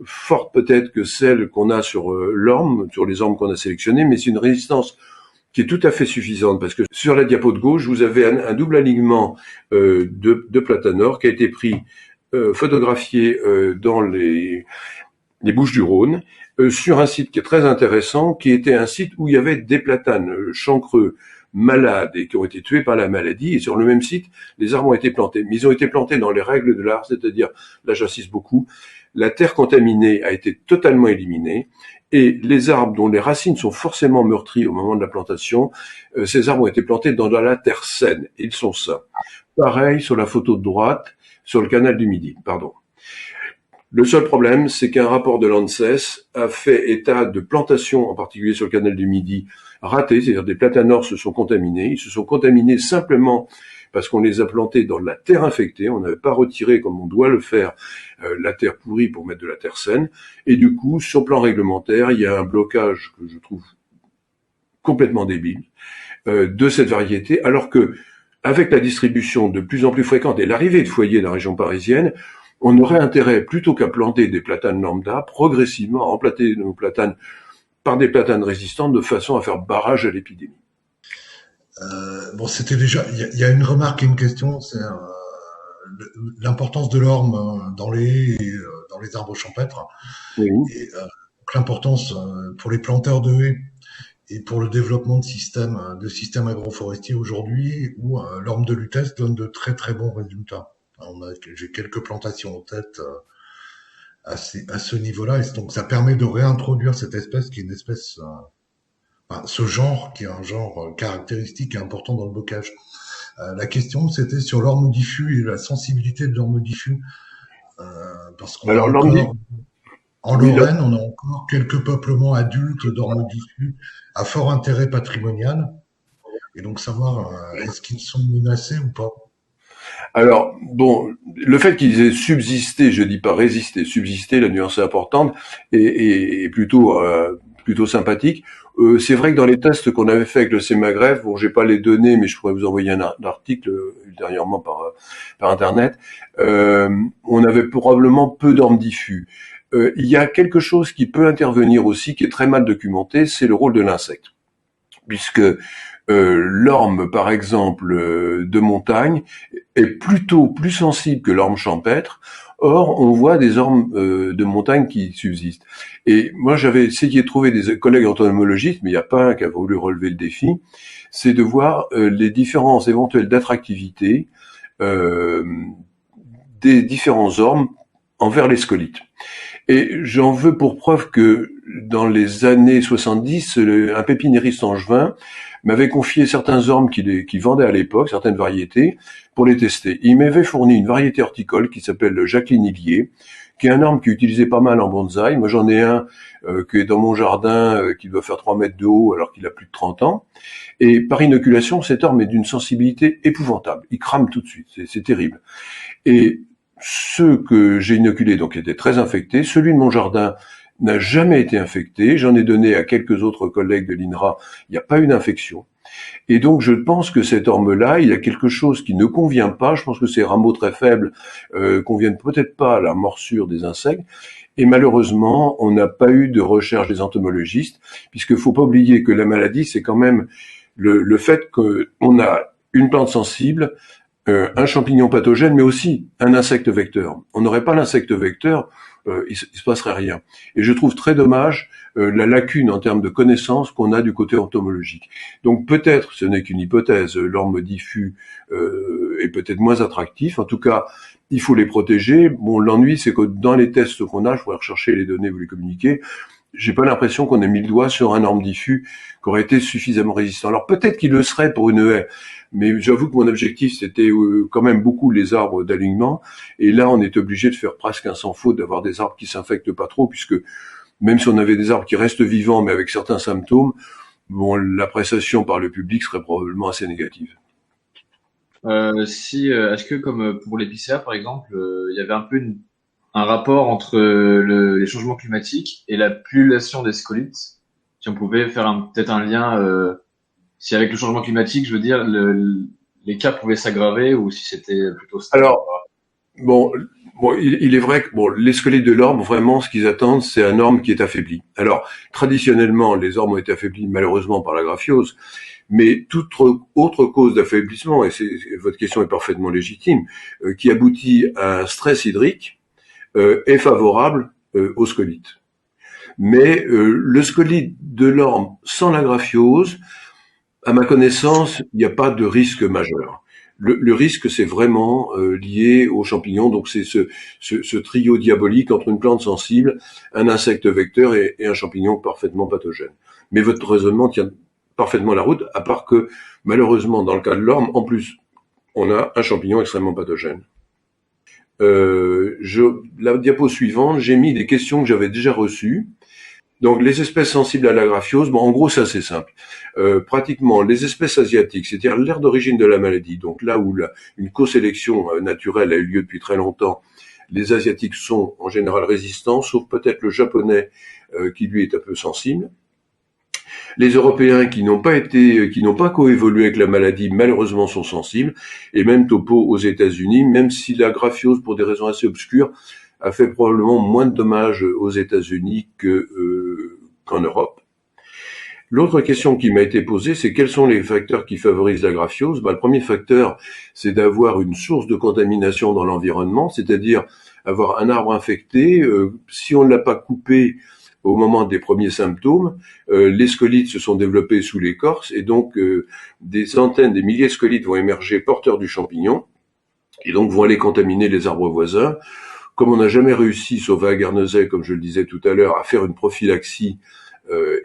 forte peut-être que celle qu'on a sur l'orme, sur les ormes qu'on a sélectionnés, mais c'est une résistance qui est tout à fait suffisante, parce que sur la diapo de gauche, vous avez un double alignement de Platanor qui a été pris, photographié dans les Bouches-du-Rhône, sur un site qui est très intéressant, qui était un site où il y avait des platanes chancreux malades et qui ont été tués par la maladie, et sur le même site, les arbres ont été plantés. Mais ils ont été plantés dans les règles de l'art, c'est-à-dire, là j'insiste beaucoup, la terre contaminée a été totalement éliminée, et les arbres dont les racines sont forcément meurtries au moment de la plantation, ces arbres ont été plantés dans de la terre saine, et ils sont sains. Pareil sur la photo de droite, sur le canal du Midi, pardon. Le seul problème, c'est qu'un rapport de l'ANSES a fait état de plantations, en particulier sur le canal du Midi, ratées, c'est-à-dire des platanors se sont contaminés. Ils se sont contaminés simplement parce qu'on les a plantés dans de la terre infectée. On n'avait pas retiré, comme on doit le faire, la terre pourrie pour mettre de la terre saine. Et du coup, sur le plan réglementaire, il y a un blocage que je trouve complètement débile de cette variété, alors que, avec la distribution de plus en plus fréquente et l'arrivée de foyers dans la région parisienne, on aurait intérêt, plutôt qu'à planter des platanes lambda, progressivement à remplacer nos platanes par des platanes résistantes de façon à faire barrage à l'épidémie. Bon, c'était déjà. Il y a une remarque et une question, c'est l'importance de l'orme dans les arbres champêtres, Oui. et l'importance pour les planteurs de haies et pour le développement de systèmes agroforestiers aujourd'hui, où l'orme de Lutèce donne de très très bons résultats. J'ai quelques plantations en tête à ce niveau-là, et donc ça permet de réintroduire cette espèce qui est une espèce, ce genre qui est un genre caractéristique et important dans le bocage. La question, c'était sur l'orme diffus et la sensibilité de l'orme diffus, parce qu'on Alors, en Lorraine, on a encore quelques peuplements adultes d'ormes diffus à fort intérêt patrimonial, et donc savoir est-ce qu'ils sont menacés ou pas. Alors, bon, le fait qu'ils aient subsisté, je dis pas résisté, subsisté, la nuance est importante, et plutôt sympathique. C'est vrai que dans les tests qu'on avait fait avec le CEMAGREF, bon, j'ai pas les données, mais je pourrais vous envoyer un article ultérieurement par internet, on avait probablement peu d'ormes diffus. Il y a quelque chose qui peut intervenir aussi, qui est très mal documenté, c'est le rôle de l'insecte. Puisque l'orme, par exemple, de montagne, est plutôt plus sensible que l'orme champêtre. Or, on voit des ormes de montagne qui subsistent. Et moi, j'avais essayé de trouver des collègues entomologistes, mais il n'y a pas un qui a voulu relever le défi, c'est de voir les différences éventuelles d'attractivité des différents ormes envers les scolites. Et j'en veux pour preuve que dans les années 70, un pépiniériste angevin m'avait confié certains ormes qu'il vendait à l'époque, certaines variétés, pour les tester. Il m'avait fourni une variété horticole qui s'appelle Jacqueline Hillier, qui est un orme qui est utilisé pas mal en bonsaï. Moi, j'en ai un qui est dans mon jardin, qui doit faire 3 mètres de haut alors qu'il a plus de 30 ans. Et par inoculation, cet orme est d'une sensibilité épouvantable. Il crame tout de suite, c'est terrible. Et ceux que j'ai inoculés donc étaient très infectés. Celui de mon jardin n'a jamais été infecté. J'en ai donné à quelques autres collègues de l'INRA. Il n'y a pas eu d'infection. Et donc je pense que cet orme-là, il y a quelque chose qui ne convient pas. Je pense que ces rameaux très faibles conviennent peut-être pas à la morsure des insectes. Et malheureusement, on n'a pas eu de recherche des entomologistes, puisque faut pas oublier que la maladie, c'est quand même le fait qu'on a une plante sensible, un champignon pathogène, mais aussi un insecte vecteur. On n'aurait pas l'insecte vecteur, il se passerait rien. Et je trouve très dommage la lacune en termes de connaissances qu'on a du côté entomologique. Donc peut-être, ce n'est qu'une hypothèse, l'orme diffus est peut-être moins attractif. En tout cas, il faut les protéger. Bon, l'ennui, c'est que dans les tests qu'on a, je pourrais rechercher les données, vous les communiquer, j'ai pas l'impression qu'on ait mis le doigt sur un orme diffus qui aurait été suffisamment résistant. Alors peut-être qu'il le serait pour une haie, mais j'avoue que mon objectif c'était quand même beaucoup les arbres d'alignement, et là on est obligé de faire presque un sans faute, d'avoir des arbres qui s'infectent pas trop, puisque même si on avait des arbres qui restent vivants mais avec certains symptômes, bon, l'appréciation par le public serait probablement assez négative. Est-ce que comme pour l'épicéa par exemple, il y avait un peu un rapport entre les changements climatiques et la pullulation des scolytes? Si on pouvait faire peut-être un lien, si avec le changement climatique, je veux dire, les cas pouvaient s'aggraver ou si c'était plutôt stable. Alors, bon, il est vrai que les scolytes de l'orme, vraiment, ce qu'ils attendent, c'est un orme qui est affaibli. Alors, traditionnellement, les ormes ont été affaiblis malheureusement par la graphiose, mais toute autre cause d'affaiblissement, et votre question est parfaitement légitime, qui aboutit à un stress hydrique, est favorable aux scolytes. Mais le scolyte de l'orme sans la graphiose, à ma connaissance, il n'y a pas de risque majeur. Le risque, c'est vraiment lié aux champignons. Donc, c'est ce trio diabolique entre une plante sensible, un insecte vecteur et un champignon parfaitement pathogène. Mais votre raisonnement tient parfaitement la route, à part que, malheureusement, dans le cas de l'orme, en plus, on a un champignon extrêmement pathogène. La diapo suivante, j'ai mis des questions que j'avais déjà reçues. Donc, les espèces sensibles à la graphiose, bon, en gros, c'est assez simple. Pratiquement, les espèces asiatiques, c'est-à-dire l'aire d'origine de la maladie, donc là où une co-sélection naturelle a eu lieu depuis très longtemps, les asiatiques sont en général résistants, sauf peut-être le japonais qui lui est un peu sensible. Les Européens qui n'ont pas coévolué avec la maladie, malheureusement sont sensibles, et même topo aux États-Unis, même si la graphiose, pour des raisons assez obscures, a fait probablement moins de dommages aux États-Unis qu'en Europe. L'autre question qui m'a été posée, c'est quels sont les facteurs qui favorisent la graphiose? Le premier facteur, c'est d'avoir une source de contamination dans l'environnement, c'est-à-dire avoir un arbre infecté. Si on ne l'a pas coupé au moment des premiers symptômes, les scolytes se sont développés sous l'écorce, et donc des centaines, des milliers de scolytes vont émerger porteurs du champignon, et donc vont aller contaminer les arbres voisins. Comme on n'a jamais réussi, sauf à Guernesey, comme je le disais tout à l'heure, à faire une prophylaxie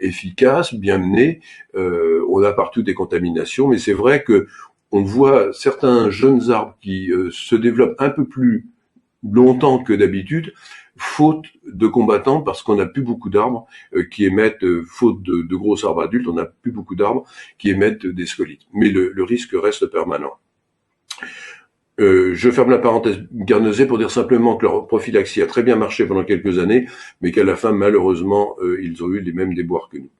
efficace, bien menée, on a partout des contaminations, mais c'est vrai que on voit certains jeunes arbres qui se développent un peu plus longtemps que d'habitude, faute de combattants, parce qu'on n'a plus beaucoup d'arbres qui émettent, faute de gros arbres adultes, on n'a plus beaucoup d'arbres qui émettent des scolytes. Mais le risque reste permanent. Je ferme la parenthèse Guernesey pour dire simplement que leur prophylaxie a très bien marché pendant quelques années, mais qu'à la fin, malheureusement, ils ont eu les mêmes déboires que nous.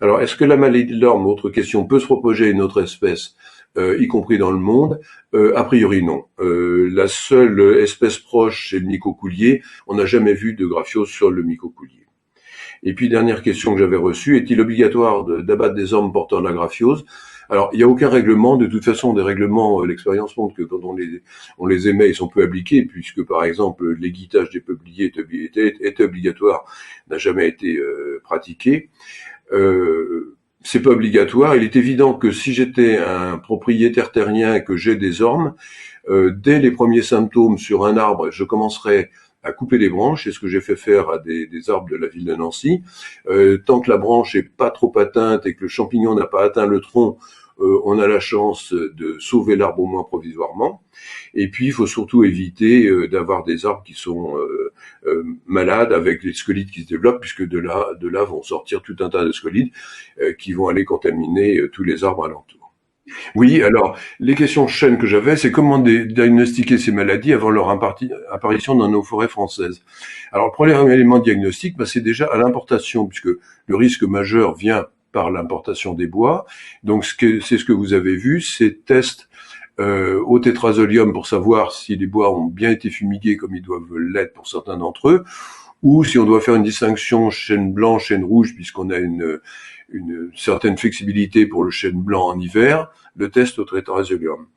Alors, est-ce que la maladie de l'orme, autre question, peut se propager à une autre espèce, y compris dans le monde? A priori, non. La seule espèce proche, c'est le mycocoulier. On n'a jamais vu de graphiose sur le mycocoulier. Et puis, dernière question que j'avais reçue, est-il obligatoire d'abattre des ormes porteurs de la graphiose? Alors, il n'y a aucun règlement. De toute façon, des règlements, l'expérience montre que quand on les émet, ils sont peu appliqués, puisque, par exemple, l'aiguitage des peupliers est obligatoire, n'a jamais été pratiqué. C'est pas obligatoire. Il est évident que si j'étais un propriétaire terrien et que j'ai des ormes, dès les premiers symptômes sur un arbre, je commencerai à couper les branches, c'est ce que j'ai fait faire à des arbres de la ville de Nancy. Tant que la branche est pas trop atteinte et que le champignon n'a pas atteint le tronc, on a la chance de sauver l'arbre au moins provisoirement. Et puis, il faut surtout éviter d'avoir des arbres qui sont malades avec les scolytes qui se développent, puisque de là vont sortir tout un tas de scolytes qui vont aller contaminer tous les arbres alentours. Oui, alors, les questions chaînes que j'avais, c'est comment diagnostiquer ces maladies avant leur apparition dans nos forêts françaises. Alors, le premier élément de diagnostic, c'est déjà à l'importation, puisque le risque majeur vient par l'importation des bois. Donc c'est ce que vous avez vu, ces tests au tétrazolium pour savoir si les bois ont bien été fumigués comme ils doivent l'être pour certains d'entre eux, ou si on doit faire une distinction chêne blanc, chêne rouge, puisqu'on a une certaine flexibilité pour le chêne blanc en hiver, le test au tétrazolium.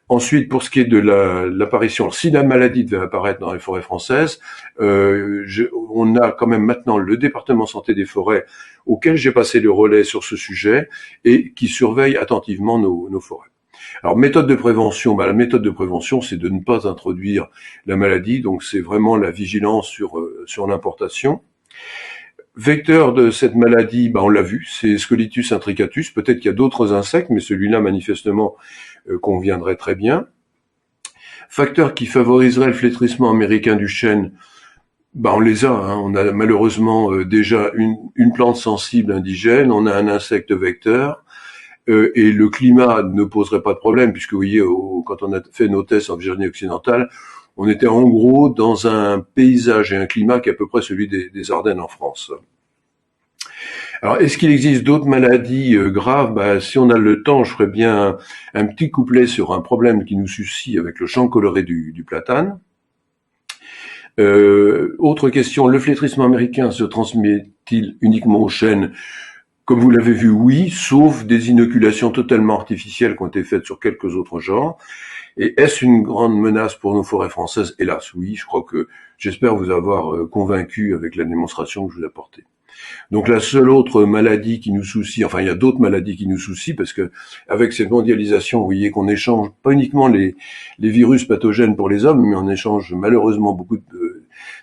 Ensuite, pour ce qui est de l'apparition, si la maladie devait apparaître dans les forêts françaises, on a quand même maintenant le département santé des forêts auquel j'ai passé le relais sur ce sujet et qui surveille attentivement nos forêts. Alors, méthode de prévention, la méthode de prévention, c'est de ne pas introduire la maladie, donc c'est vraiment la vigilance sur l'importation. Vecteur de cette maladie, on l'a vu, c'est Scolytus intricatus. Peut-être qu'il y a d'autres insectes, mais celui-là, manifestement, conviendrait très bien. Facteur qui favoriserait le flétrissement américain du chêne, on les a. On a malheureusement déjà une plante sensible indigène, on a un insecte vecteur, et le climat ne poserait pas de problème, puisque vous voyez, quand on a fait nos tests en Virginie occidentale, on était en gros dans un paysage et un climat qui est à peu près celui des Ardennes en France. Alors, est-ce qu'il existe d'autres maladies graves? Si on a le temps, je ferai bien un petit couplet sur un problème qui nous soucie avec le champ coloré du platane. Autre question, le flétrissement américain se transmet-il uniquement au chêne? Comme vous l'avez vu, oui, sauf des inoculations totalement artificielles qui ont été faites sur quelques autres genres. Et est-ce une grande menace pour nos forêts françaises? Hélas, oui, j'espère vous avoir convaincu avec la démonstration que je vous ai apportée. Donc la seule autre maladie qui nous soucie, enfin il y a d'autres maladies qui nous soucient, parce que avec cette mondialisation, vous voyez qu'on échange pas uniquement les virus pathogènes pour les hommes, mais on échange malheureusement beaucoup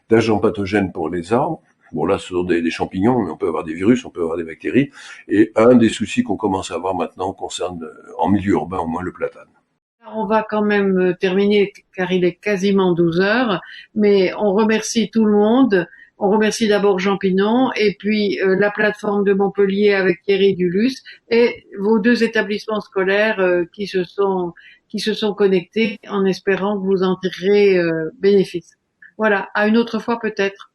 d'agents pathogènes pour les arbres. Bon là, ce sont des champignons, mais on peut avoir des virus, on peut avoir des bactéries. Et un des soucis qu'on commence à avoir maintenant concerne, en milieu urbain au moins, le platane. On va quand même terminer car il est quasiment 12 heures, mais on remercie tout le monde. On remercie d'abord Jean Pinon et puis la plateforme de Montpellier avec Thierry Dulus et vos deux établissements scolaires qui se sont connectés en espérant que vous en tirerez bénéfice. Voilà, à une autre fois peut-être.